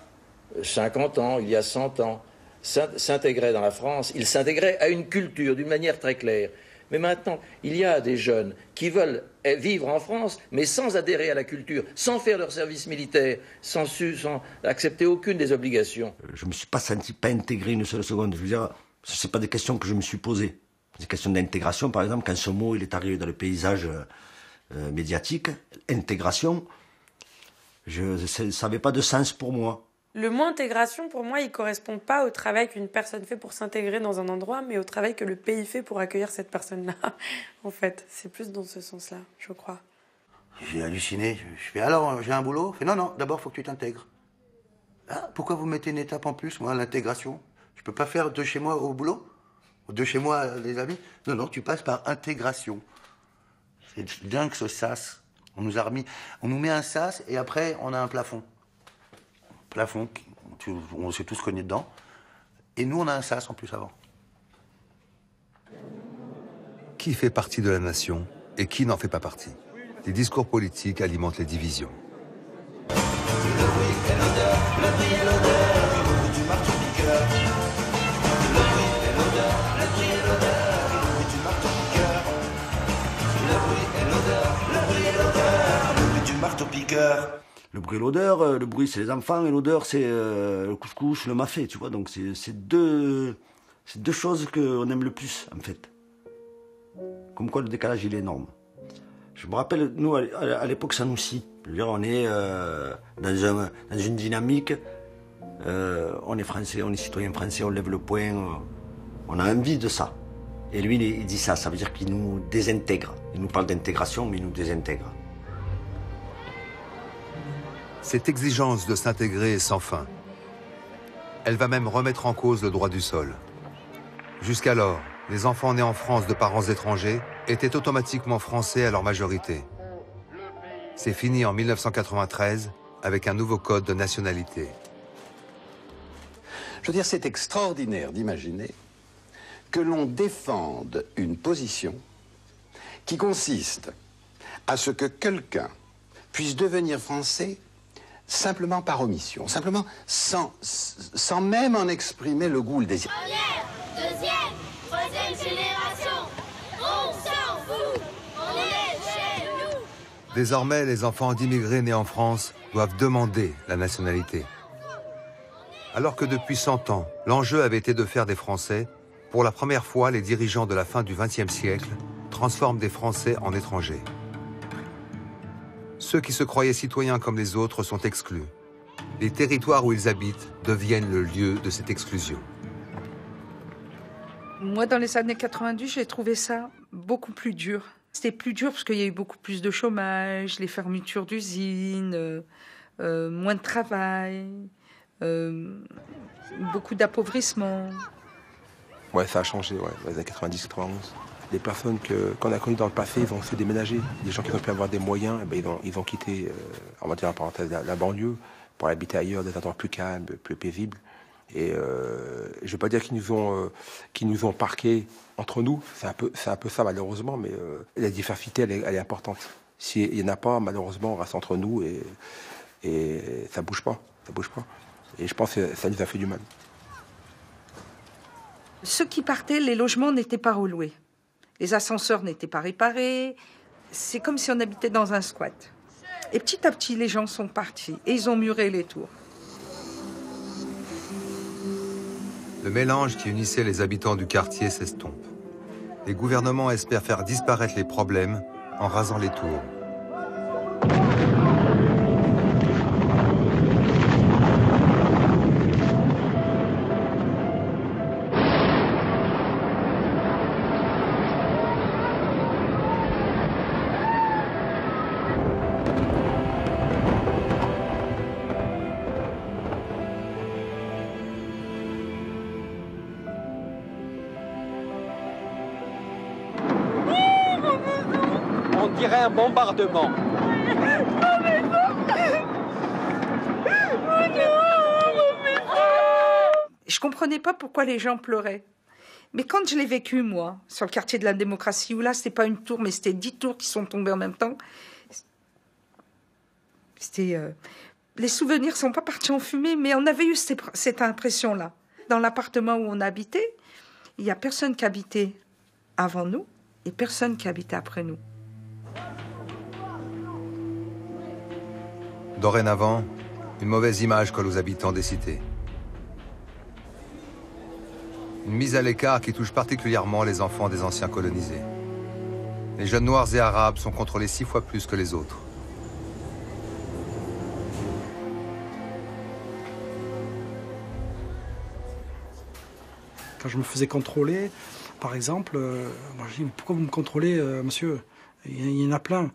50 ans, il y a 100 ans, s'intégraient dans la France, ils s'intégraient à une culture d'une manière très claire. Mais maintenant, il y a des jeunes qui veulent vivre en France, mais sans adhérer à la culture, sans faire leur service militaire, sans accepter aucune des obligations. Je ne me suis pas senti pas intégré une seule seconde. Je veux dire, ce n'est pas des questions que je me suis posées. Des questions d'intégration, par exemple, quand ce mot il est arrivé dans le paysage médiatique, intégration, ça n'avait pas de sens pour moi. Le mot intégration, pour moi, il ne correspond pas au travail qu'une personne fait pour s'intégrer dans un endroit, mais au travail que le pays fait pour accueillir cette personne-là. En fait, c'est plus dans ce sens-là, je crois. J'ai halluciné. Je fais, alors, j'ai un boulot? Je fais, non, d'abord, il faut que tu t'intègres. Ah, pourquoi vous mettez une étape en plus, moi, l'intégration? Je peux pas faire de chez moi au boulot? De chez moi, les amis? Non, tu passes par intégration. C'est dingue, ce sas. On nous met un sas et après, on a un plafond. Plafond, on s'est tous cognés dedans. Et nous, on a un sas en plus avant. Qui fait partie de la nation et qui n'en fait pas partie? Les discours politiques alimentent les divisions. Le bruit et l'odeur du marteau-piqueur. Le bruit et l'odeur du marteau-piqueur. Le bruit et l'odeur du marteau-piqueur. Le bruit et l'odeur, le bruit c'est les enfants et l'odeur c'est le couscous, le mafé, tu vois. Donc c'est deux choses qu'on aime le plus en fait. Comme quoi le décalage il est énorme. Je me rappelle, nous à l'époque Sanoussi, je veux dire, on est dans une dynamique, on est français, on est citoyen français, on lève le poing, On a envie de ça. Et lui, il dit ça veut dire qu'il nous désintègre. Il nous parle d'intégration, mais il nous désintègre. Cette exigence de s'intégrer est sans fin. Elle va même remettre en cause le droit du sol. Jusqu'alors, les enfants nés en France de parents étrangers étaient automatiquement français à leur majorité. C'est fini en 1993 avec un nouveau code de nationalité. Je veux dire, c'est extraordinaire d'imaginer que l'on défende une position qui consiste à ce que quelqu'un puisse devenir français simplement par omission, simplement sans même en exprimer le goût, le désir. Première, deuxième, troisième génération, on s'en fout, on est chez nous. Désormais, les enfants d'immigrés nés en France doivent demander la nationalité. Alors que depuis 100 ans, l'enjeu avait été de faire des Français, pour la première fois, les dirigeants de la fin du XXe siècle transforment des Français en étrangers. Ceux qui se croyaient citoyens comme les autres sont exclus. Les territoires où ils habitent deviennent le lieu de cette exclusion. Moi, dans les années 90, j'ai trouvé ça beaucoup plus dur. C'était plus dur parce qu'il y a eu beaucoup plus de chômage, les fermetures d'usines, moins de travail, beaucoup d'appauvrissement. Ouais, ça a changé, ouais, dans les années 90-91. Les personnes qu'on a connues dans le passé, ils ont fait déménager. Les gens qui ont pu avoir des moyens, eh ben, ils ont quitté, on va dire en parenthèse, la banlieue pour habiter ailleurs, dans des endroits plus calmes, plus paisibles. Et je ne veux pas dire qu'ils nous ont parqués entre nous. C'est un peu ça, malheureusement, mais la diversité, elle est importante. S'il n'y en a pas, malheureusement, on reste entre nous et ça bouge pas. Ça bouge pas. Et je pense que ça nous a fait du mal. Ceux qui partaient, les logements n'étaient pas reloués. Les ascenseurs n'étaient pas réparés. C'est comme si on habitait dans un squat. Et petit à petit, les gens sont partis et ils ont muré les tours. Le mélange qui unissait les habitants du quartier s'estompe. Les gouvernements espèrent faire disparaître les problèmes en rasant les tours. On dirait un bombardement. Je comprenais pas pourquoi les gens pleuraient. Mais quand je l'ai vécu, moi, sur le quartier de la démocratie, où là, c'était pas une tour, mais c'était 10 tours qui sont tombées en même temps, c'était... Les souvenirs sont pas partis en fumée, mais on avait eu cette impression-là. Dans l'appartement où on habitait, il y a personne qui habitait avant nous et personne qui habitait après nous. Dorénavant, une mauvaise image colle aux habitants des cités. Une mise à l'écart qui touche particulièrement les enfants des anciens colonisés. Les jeunes noirs et arabes sont contrôlés 6 fois plus que les autres. Quand je me faisais contrôler, par exemple, moi je dis « Pourquoi vous me contrôlez, monsieur ? Il y en a plein. »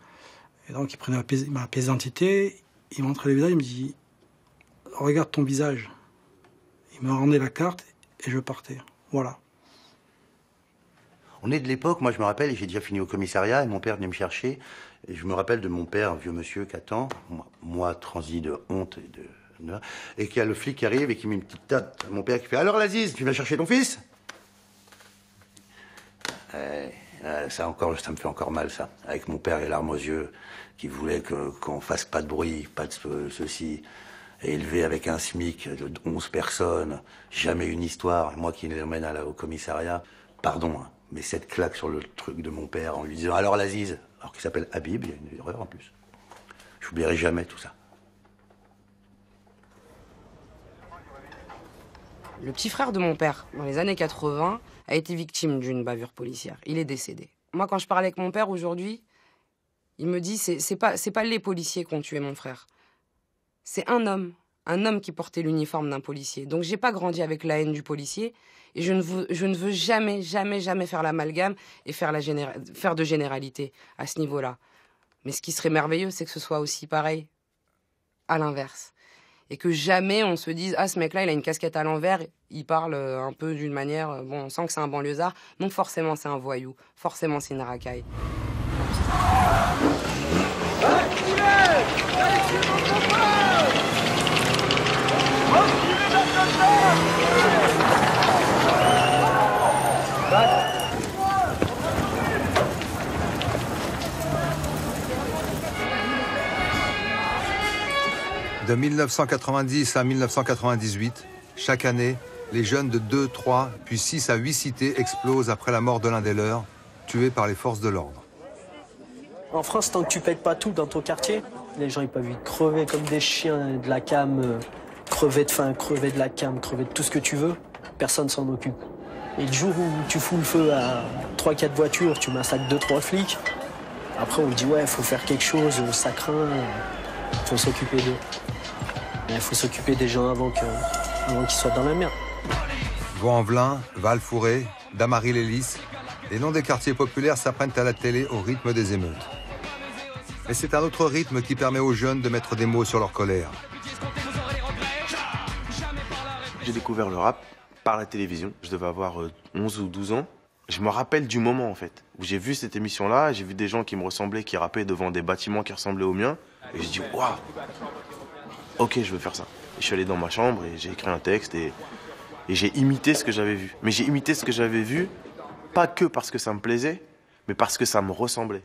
Et donc il prenait ma pièce d'identité, il montrait le visage, il me dit « Regarde ton visage. » Il me rendait la carte et je partais. Voilà. On est de l'époque, moi je me rappelle, j'ai déjà fini au commissariat et mon père venait me chercher. Et je me rappelle de mon père, un vieux monsieur qui attend, moi transi de honte et qu'il y a le flic qui arrive et qui met une petite tête. Mon père qui fait « Alors Laziz, tu viens chercher ton fils ?» Ça me fait encore mal, ça. Avec mon père et larmes aux yeux, qui voulait qu'on fasse pas de bruit, pas de ceci. Et élevé avec un SMIC de 11 personnes, jamais une histoire. Et moi qui l'emmène au commissariat, pardon, hein, mais cette claque sur le truc de mon père en lui disant « Alors Laziz », alors qu'il s'appelle Habib, il y a une erreur en plus. Je n'oublierai jamais tout ça. Le petit frère de mon père, dans les années 80, a été victime d'une bavure policière. Il est décédé. Moi, quand je parle avec mon père aujourd'hui, il me dit c'est pas les policiers qui ont tué mon frère. C'est un homme un homme qui portait l'uniforme d'un policier. Donc j'ai pas grandi avec la haine du policier et je ne veux jamais faire l'amalgame et faire de généralité à ce niveau-là. Mais ce qui serait merveilleux, c'est que ce soit aussi pareil à l'inverse. Et que jamais on se dise « Ah, ce mec-là, il a une casquette à l'envers, il parle un peu d'une manière... Bon, on sent que c'est un banlieusard, donc forcément c'est un voyou, forcément c'est une racaille. » De 1990 à 1998, chaque année, les jeunes de 2, 3, puis 6 à 8 cités explosent après la mort de l'un des leurs, tués par les forces de l'ordre. En France, tant que tu payes pas tout dans ton quartier, les gens ils peuvent vite crever comme des chiens, de la cam, crever de faim, crever de la cam, crever de tout ce que tu veux, personne s'en occupe. Et le jour où tu fous le feu à 3-4 voitures, tu massacres 2-3 flics, après on dit ouais, faut faire quelque chose, ça craint, faut s'occuper d'eux. Il faut s'occuper des gens avant qu'ils soient dans la merde. Vaux-en-Velin, Val-Fouré, Damary-les-Lys, les noms des quartiers populaires s'apprennent à la télé au rythme des émeutes. Mais c'est un autre rythme qui permet aux jeunes de mettre des mots sur leur colère. J'ai découvert le rap par la télévision. Je devais avoir 11 ou 12 ans. Je me rappelle du moment, en fait, où j'ai vu cette émission-là, j'ai vu des gens qui me ressemblaient, qui rappaient devant des bâtiments qui ressemblaient aux miens. Et j'ai dit, waouh, ok, je veux faire ça. Et je suis allé dans ma chambre et j'ai écrit un texte et j'ai imité ce que j'avais vu. Mais j'ai imité ce que j'avais vu, pas que parce que ça me plaisait, mais parce que ça me ressemblait.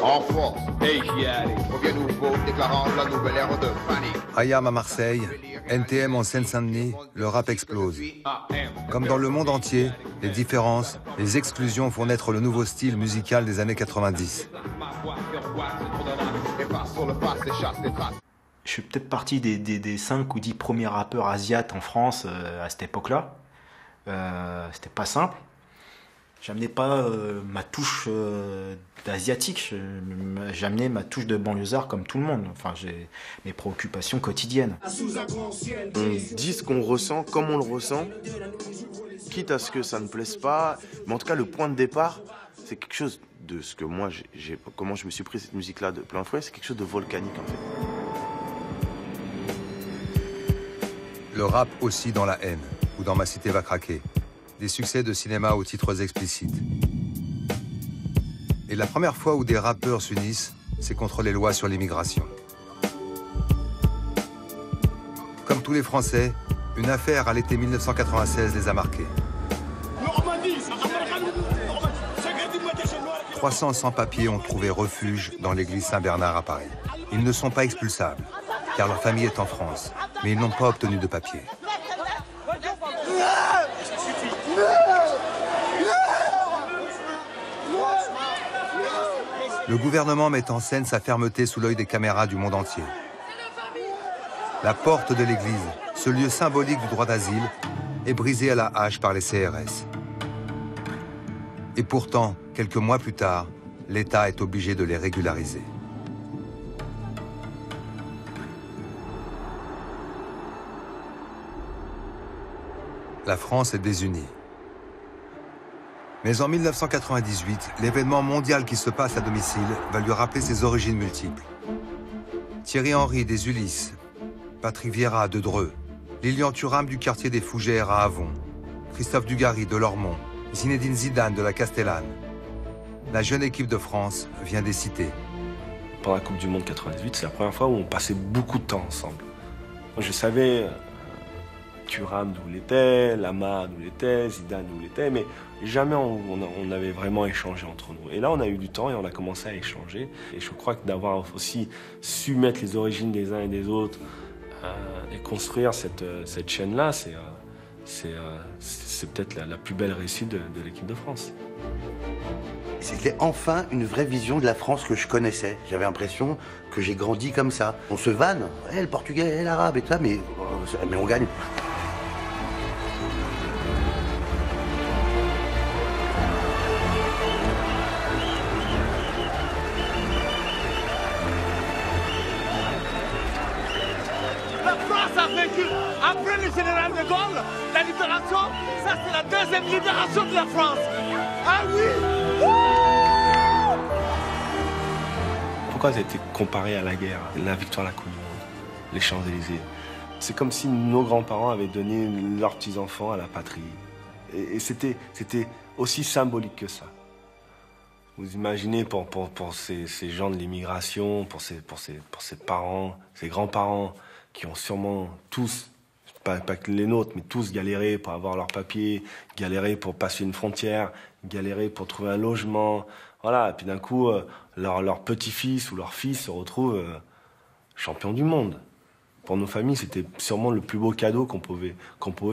En force, revient nouveau, déclarant la nouvelle ère de panique. Ayam à Marseille, NTM en Seine-Saint-Denis, le rap explose. Comme dans le monde entier, les différences, les exclusions font naître le nouveau style musical des années 90. Je suis peut-être parti des 5 ou 10 premiers rappeurs asiates en France à cette époque-là. C'était pas simple. J'amenais pas ma touche d'asiatique, j'amenais ma touche de banlieusard comme tout le monde. Enfin, j'ai mes préoccupations quotidiennes. On dit ce qu'on ressent, comme on le ressent, quitte à ce que ça ne plaise pas. Mais en tout cas, le point de départ, c'est quelque chose de ce que moi, comment je me suis pris cette musique-là de plein fouet, c'est quelque chose de volcanique en fait. Le rap aussi dans la haine, ou dans Ma cité va craquer. Des succès de cinéma aux titres explicites. Et la première fois où des rappeurs s'unissent, c'est contre les lois sur l'immigration. Comme tous les Français, une affaire à l'été 1996 les a marqués. 300 sans-papiers ont trouvé refuge dans l'église Saint-Bernard à Paris. Ils ne sont pas expulsables, car leur famille est en France, mais ils n'ont pas obtenu de papiers. Le gouvernement met en scène sa fermeté sous l'œil des caméras du monde entier. La porte de l'église, ce lieu symbolique du droit d'asile, est brisée à la hache par les CRS. Et pourtant, quelques mois plus tard, l'État est obligé de les régulariser. La France est désunie. Mais en 1998, l'événement mondial qui se passe à domicile va lui rappeler ses origines multiples. Thierry Henry des Ulysses, Patrick Vieira de Dreux, Lilian Thuram du quartier des Fougères à Avon, Christophe Dugarry de Lormont, Zinedine Zidane de la Castellane. La jeune équipe de France vient des cités. Pendant la Coupe du Monde 98, c'est la première fois où on passait beaucoup de temps ensemble. Moi, je savais Thuram d'où il était, Lama d'où il était, Zidane d'où il était, mais jamais on avait vraiment échangé entre nous. Et là, on a eu du temps et on a commencé à échanger. Et je crois que d'avoir aussi su mettre les origines des uns et des autres et construire cette chaîne-là, c'est peut-être la plus belle réussite de l'équipe de France. C'était enfin une vraie vision de la France que je connaissais. J'avais l'impression que j'ai grandi comme ça. On se vanne, le portugais, l'arabe et tout ça, mais on gagne. La après le général de Gaulle, la libération, ça c'est la deuxième libération de la France. Ah oui. Pourquoi ça a été comparé à la guerre, la victoire à la Coupe du Monde, les Champs-Élysées? C'est comme si nos grands-parents avaient donné leurs petits-enfants à la patrie. Et c'était aussi symbolique que ça. Vous imaginez pour ces gens de l'immigration, pour ces parents, ces grands-parents qui ont sûrement tous, pas que les nôtres, mais tous galéré pour avoir leurs papiers, galéré pour passer une frontière, galéré pour trouver un logement. Voilà, et puis d'un coup, leur petit-fils ou leur fils se retrouve champion du monde. Pour nos familles, c'était sûrement le plus beau cadeau qu'on pouvait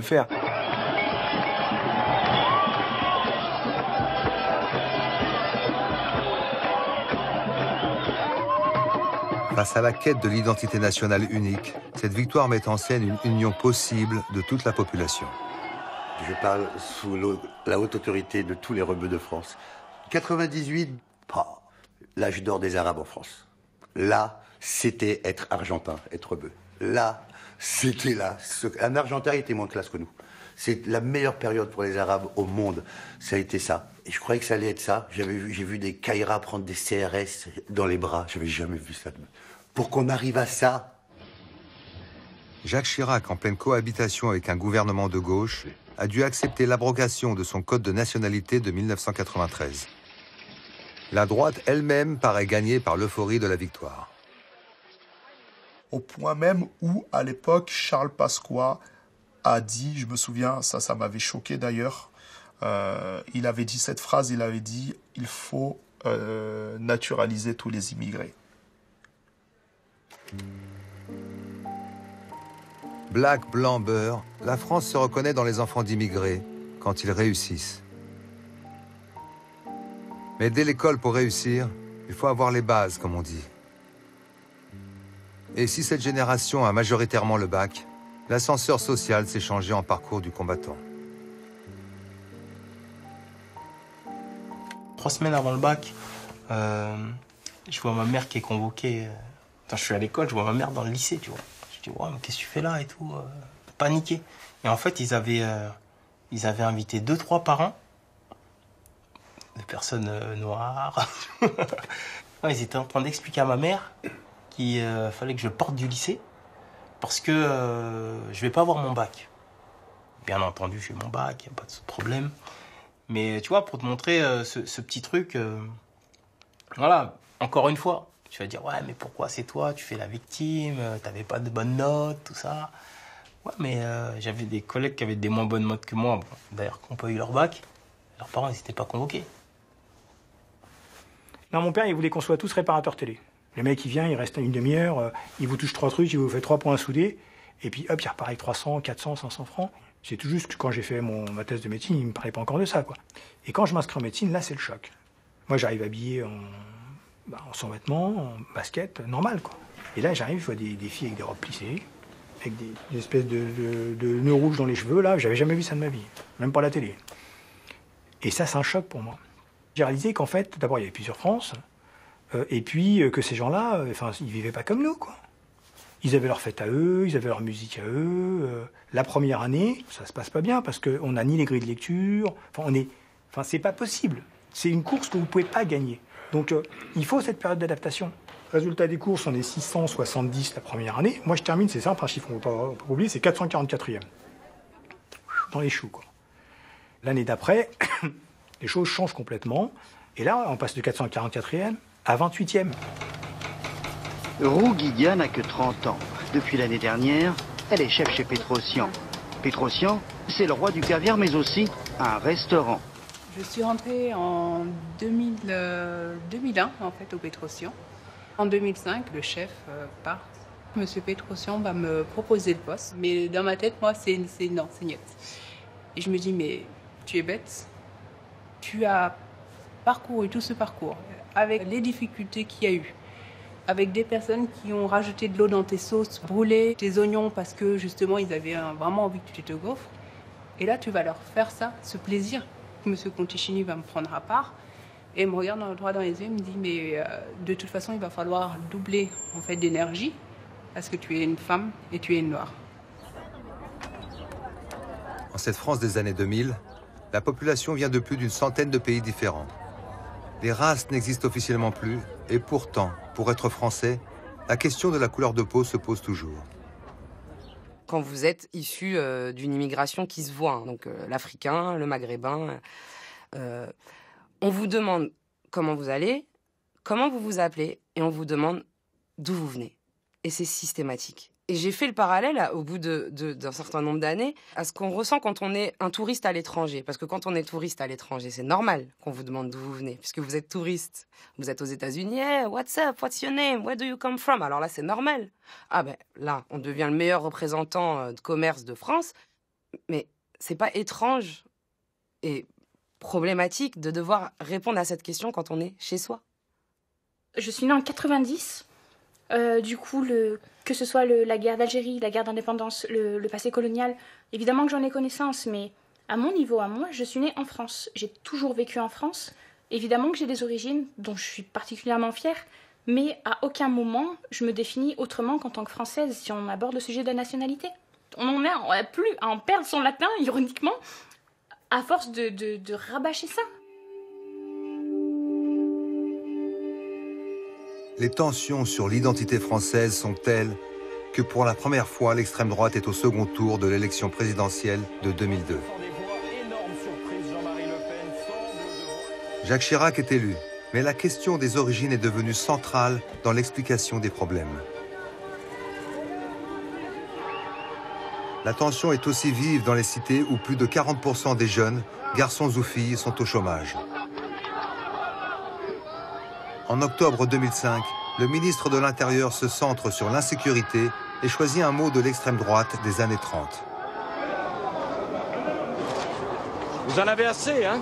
faire. Face à la quête de l'identité nationale unique, cette victoire met en scène une union possible de toute la population. Je parle sous la haute autorité de tous les rebeux de France. 98, l'âge d'or des Arabes en France. Là, c'était être argentin, être rebeu. Là, c'était là. Un Argentin était moins classe que nous. C'est la meilleure période pour les Arabes au monde. Ça a été ça. Et je croyais que ça allait être ça. J'ai vu des Kairas prendre des CRS dans les bras. J'avais jamais vu ça. Pour qu'on arrive à ça. Jacques Chirac, en pleine cohabitation avec un gouvernement de gauche, a dû accepter l'abrogation de son code de nationalité de 1993. La droite elle-même paraît gagnée par l'euphorie de la victoire. Au point même où, à l'époque, Charles Pasqua a dit, je me souviens, ça m'avait choqué d'ailleurs, il avait dit cette phrase, il avait dit « il faut naturaliser tous les immigrés ». Black, blanc, beurre, la France se reconnaît dans les enfants d'immigrés quand ils réussissent. Mais dès l'école, pour réussir, il faut avoir les bases, comme on dit. Et si cette génération a majoritairement le bac, l'ascenseur social s'est changé en parcours du combattant. 3 semaines avant le bac, je vois ma mère qui est convoquée. Je suis à l'école, je vois ma mère dans le lycée, tu vois. Je dis, ouais, mais qu'est-ce que tu fais là et tout, paniqué. Et en fait, ils avaient invité 2-3 parents, de personnes noires. Ils étaient en train d'expliquer à ma mère qu'il fallait que je porte du lycée parce que je vais pas avoir mon bac. Bien entendu, j'ai mon bac, il n'y a pas de problème. Mais tu vois, pour te montrer ce petit truc, voilà, encore une fois, tu vas dire, ouais, mais pourquoi c'est toi, tu fais la victime, t'avais pas de bonnes notes, tout ça. Ouais, mais j'avais des collègues qui avaient des moins bonnes notes que moi, d'ailleurs, qui n'ont pas eu leur bac. Leurs parents, ils n'étaient pas convoqués. Non, mon père, il voulait qu'on soit tous réparateurs télé. Le mec, il vient, il reste une demi-heure, il vous touche 3 trucs, il vous fait 3 points à souder, et puis hop, il repart avec 300, 400, 500 francs. C'est tout juste que quand j'ai fait ma thèse de médecine, il ne me parlait pas encore de ça, quoi. Et quand je m'inscris en médecine, là, c'est le choc. Moi, j'arrive habillé en sans-vêtements, en basket, normal, quoi. Et là, j'arrive, je vois des filles avec des robes plissées, avec des espèces de nœuds rouges dans les cheveux, là. J'avais jamais vu ça de ma vie, même pas à la télé. Et ça, c'est un choc pour moi. J'ai réalisé qu'en fait, d'abord, il y avait plusieurs France, et puis que ces gens-là, ils vivaient pas comme nous, quoi. Ils avaient leur fête à eux, ils avaient leur musique à eux. La première année, ça se passe pas bien parce qu'on n'a ni les grilles de lecture. C'est pas possible. C'est une course que vous pouvez pas gagner. Donc, il faut cette période d'adaptation. Résultat des courses, on est 670 la première année. Moi, je termine, c'est simple, un chiffre, on ne peut pas oublier, c'est 444e. Dans les choux, quoi. L'année d'après, les choses changent complètement. Et là, on passe de 444e à 28e. Roux Guidia n'a que 30 ans. Depuis l'année dernière, elle est chef chez Pétrosian. Pétrosian, c'est le roi du caviar, mais aussi un restaurant. Je suis rentrée en 2001, en fait, au Pétrosian. En 2005, le chef part. Monsieur Pétrosian va me proposer le poste. Mais dans ma tête, moi, c'est non, c'est niet. Et je me dis, mais tu es bête. Tu as parcouru tout ce parcours avec les difficultés qu'il y a eu. Avec des personnes qui ont rajouté de l'eau dans tes sauces, brûlé tes oignons parce que justement ils avaient vraiment envie que tu te gaufres. Et là tu vas leur faire ça, ce plaisir que M. Conticini va me prendre à part. Et il me regarde droit dans les yeux et me dit mais de toute façon il va falloir doubler en fait d'énergie parce que tu es une femme et tu es une noire. En cette France des années 2000, la population vient de plus d'une centaine de pays différents. Les races n'existent officiellement plus, et pourtant, pour être français, la question de la couleur de peau se pose toujours. Quand vous êtes issu d'une immigration qui se voit, hein, donc l'Africain, le Maghrébin, on vous demande comment vous allez, comment vous vous appelez, et on vous demande d'où vous venez. Et c'est systématique. Et j'ai fait le parallèle, au bout d'un certain nombre d'années, à ce qu'on ressent quand on est un touriste à l'étranger. Parce que quand on est touriste à l'étranger, c'est normal qu'on vous demande d'où vous venez, puisque vous êtes touriste. Vous êtes aux États-Unis, hey, what's up, what's your name, where do you come from? Alors là, c'est normal. Ah ben là, on devient le meilleur représentant de commerce de France, mais c'est pas étrange et problématique de devoir répondre à cette question quand on est chez soi. Je suis née en 90. Du coup, que ce soit la guerre d'Algérie, la guerre d'indépendance, le passé colonial, évidemment que j'en ai connaissance, mais à mon niveau, à moi, je suis née en France. J'ai toujours vécu en France. Évidemment que j'ai des origines dont je suis particulièrement fière, mais à aucun moment je me définis autrement qu'en tant que Française si on aborde le sujet de la nationalité. On a plus à en perdre son latin, ironiquement, à force de rabâcher ça. Les tensions sur l'identité française sont telles que pour la première fois, l'extrême droite est au second tour de l'élection présidentielle de 2002. Jacques Chirac est élu, mais la question des origines est devenue centrale dans l'explication des problèmes. La tension est aussi vive dans les cités où plus de 40% des jeunes, garçons ou filles, sont au chômage. En octobre 2005, le ministre de l'Intérieur se centre sur l'insécurité et choisit un mot de l'extrême droite des années 30. Vous en avez assez, hein?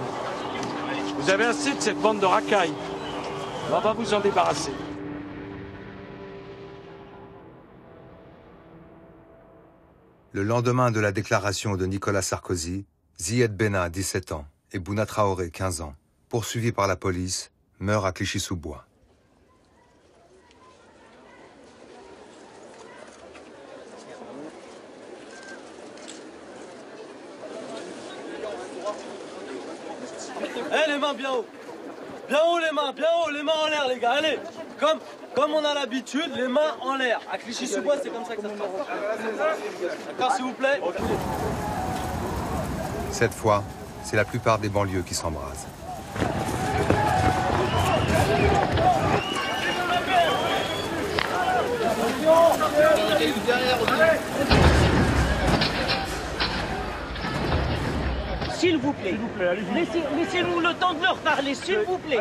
Vous avez assez de cette bande de racailles. On va vous en débarrasser. Le lendemain de la déclaration de Nicolas Sarkozy, Ziad Benna, 17 ans, et Bouna Traoré, 15 ans, poursuivis par la police, meurt à Clichy-sous-Bois. Eh, les mains bien haut. Bien haut les mains en l'air les gars, allez. Comme on a l'habitude, les mains en l'air. À Clichy-sous-Bois, c'est comme ça que ça se passe. D'accord, s'il vous plaît. Cette fois, c'est la plupart des banlieues qui s'embrasent. S'il vous plaît, laissez-nous le temps de leur parler, s'il vous plaît.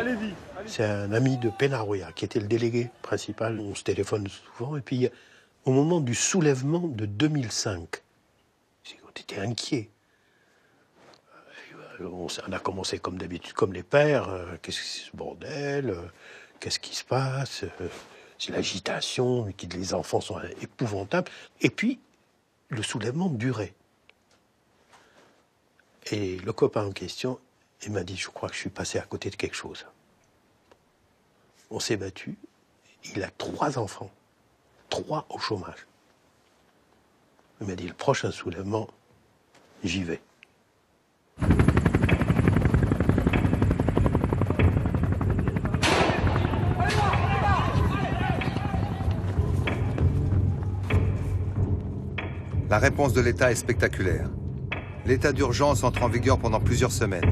C'est un ami de Penaroya qui était le délégué principal. On se téléphone souvent. Et puis, au moment du soulèvement de 2005, on était inquiets. On a commencé comme d'habitude, comme les pères. Qu'est-ce que c'est ce bordel? Qu'est-ce qui se passe? C'est l'agitation, les enfants sont épouvantables. Et puis, le soulèvement durait. Et le copain en question, il m'a dit, je crois que je suis passé à côté de quelque chose. On s'est battu. Il a 3 enfants. 3 au chômage. Il m'a dit, le prochain soulèvement, j'y vais. La réponse de l'État est spectaculaire. L'état d'urgence entre en vigueur pendant plusieurs semaines.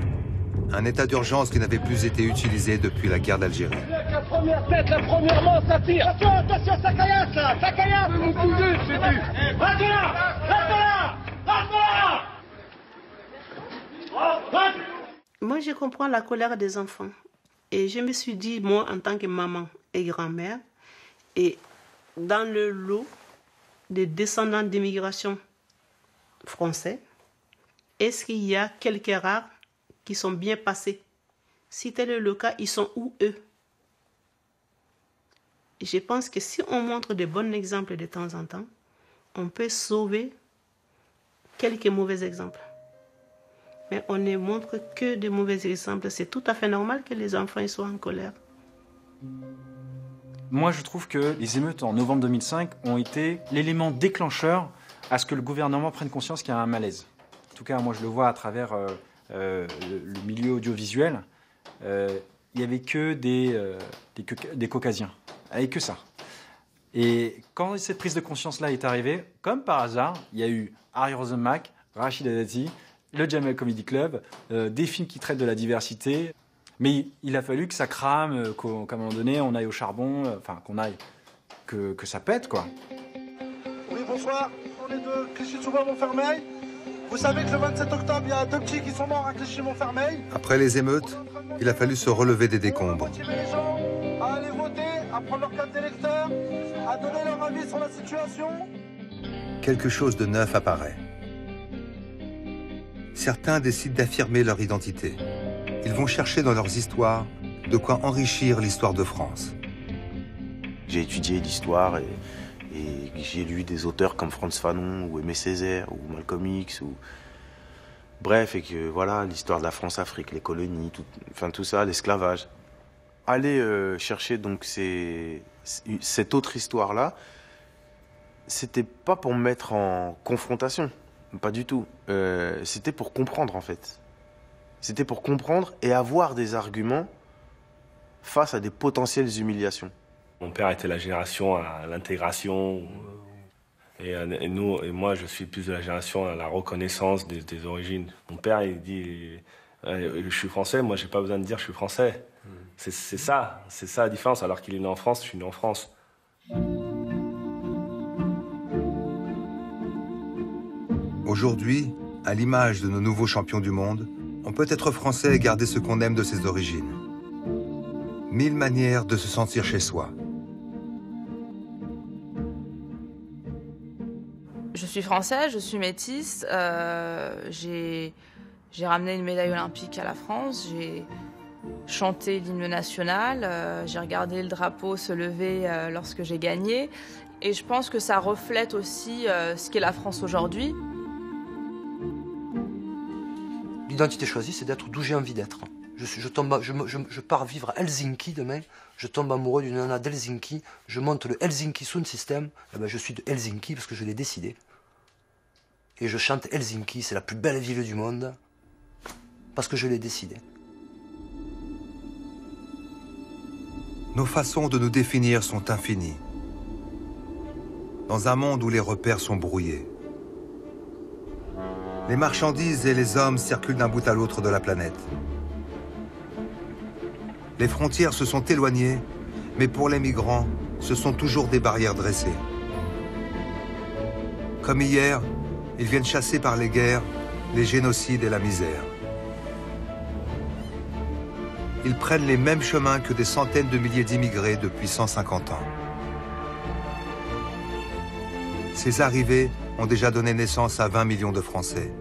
Un état d'urgence qui n'avait plus été utilisé depuis la guerre d'Algérie. La première tête, la première main, ça tire. Attention, ça caillasse là, ça caillasse. Vous bougez, c'est dit. Reste là. Moi, je comprends la colère des enfants. Et je me suis dit, moi, en tant que maman et grand-mère, et dans le lot des descendants d'immigration français, est-ce qu'il y a quelques rares qui sont bien passés? Si tel est le cas, ils sont où eux? Je pense que si on montre de bons exemples de temps en temps, on peut sauver quelques mauvais exemples. Mais on ne montre que de mauvais exemples. C'est tout à fait normal que les enfants soient en colère. Moi, je trouve que les émeutes en novembre 2005 ont été l'élément déclencheur à ce que le gouvernement prenne conscience qu'il y a un malaise. en tout cas moi je le vois à travers le milieu audiovisuel, il n'y avait que des caucasiens, il n'y avait que ça. Et quand cette prise de conscience-là est arrivée, comme par hasard, il y a eu Harry Rosenmack, Rachida Dati, le Jamel Comedy Club, des films qui traitent de la diversité. Mais il a fallu que ça crame, qu'à un moment donné, on aille au charbon, que ça pète, quoi. Oui, bonsoir. On est de Clichy-sous-Bois-Montfermeil. Vous savez que le 27 octobre, il y a 2 petits qui sont morts à Clichy-Montfermeil. Après les émeutes, il a fallu se relever des décombres. Motiver les gens à aller voter, à prendre leur carte d'électeur, à donner leur avis sur la situation. Quelque chose de neuf apparaît. Certains décident d'affirmer leur identité. Ils vont chercher dans leurs histoires de quoi enrichir l'histoire de France. J'ai étudié l'histoire et j'ai lu des auteurs comme Frantz Fanon ou Aimé Césaire ou Malcolm X ou bref, et que voilà, l'histoire de la France-Afrique, les colonies, tout ça, l'esclavage. Aller chercher donc cette autre histoire-là, c'était pas pour me mettre en confrontation, pas du tout. C'était pour comprendre en fait. C'était pour comprendre et avoir des arguments face à des potentielles humiliations. Mon père était la génération à l'intégration et moi je suis plus de la génération à la reconnaissance des origines. Mon père il dit je suis français, moi j'ai pas besoin de dire je suis français. C'est ça la différence, alors qu'il est né en France, je suis né en France. Aujourd'hui, à l'image de nos nouveaux champions du monde, on peut être français et garder ce qu'on aime de ses origines. 1000 manières de se sentir chez soi. Je suis française, je suis métisse, j'ai ramené une médaille olympique à la France, j'ai chanté l'hymne national, j'ai regardé le drapeau se lever lorsque j'ai gagné, et je pense que ça reflète aussi ce qu'est la France aujourd'hui. L'identité choisie, c'est d'être d'où j'ai envie d'être. Je pars vivre à Helsinki demain, je tombe amoureux d'une nana d'Helsinki, je monte le Helsinki Sound System, et ben je suis de Helsinki parce que je l'ai décidé. Et je chante Helsinki, c'est la plus belle ville du monde, parce que je l'ai décidé. Nos façons de nous définir sont infinies. Dans un monde où les repères sont brouillés. Les marchandises et les hommes circulent d'un bout à l'autre de la planète. Les frontières se sont éloignées, mais pour les migrants, ce sont toujours des barrières dressées. Comme hier, ils viennent chasser par les guerres, les génocides et la misère. Ils prennent les mêmes chemins que des centaines de milliers d'immigrés depuis 150 ans. Ces arrivées ont déjà donné naissance à 20 millions de Français.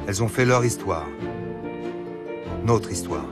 Elles ont fait leur histoire, notre histoire.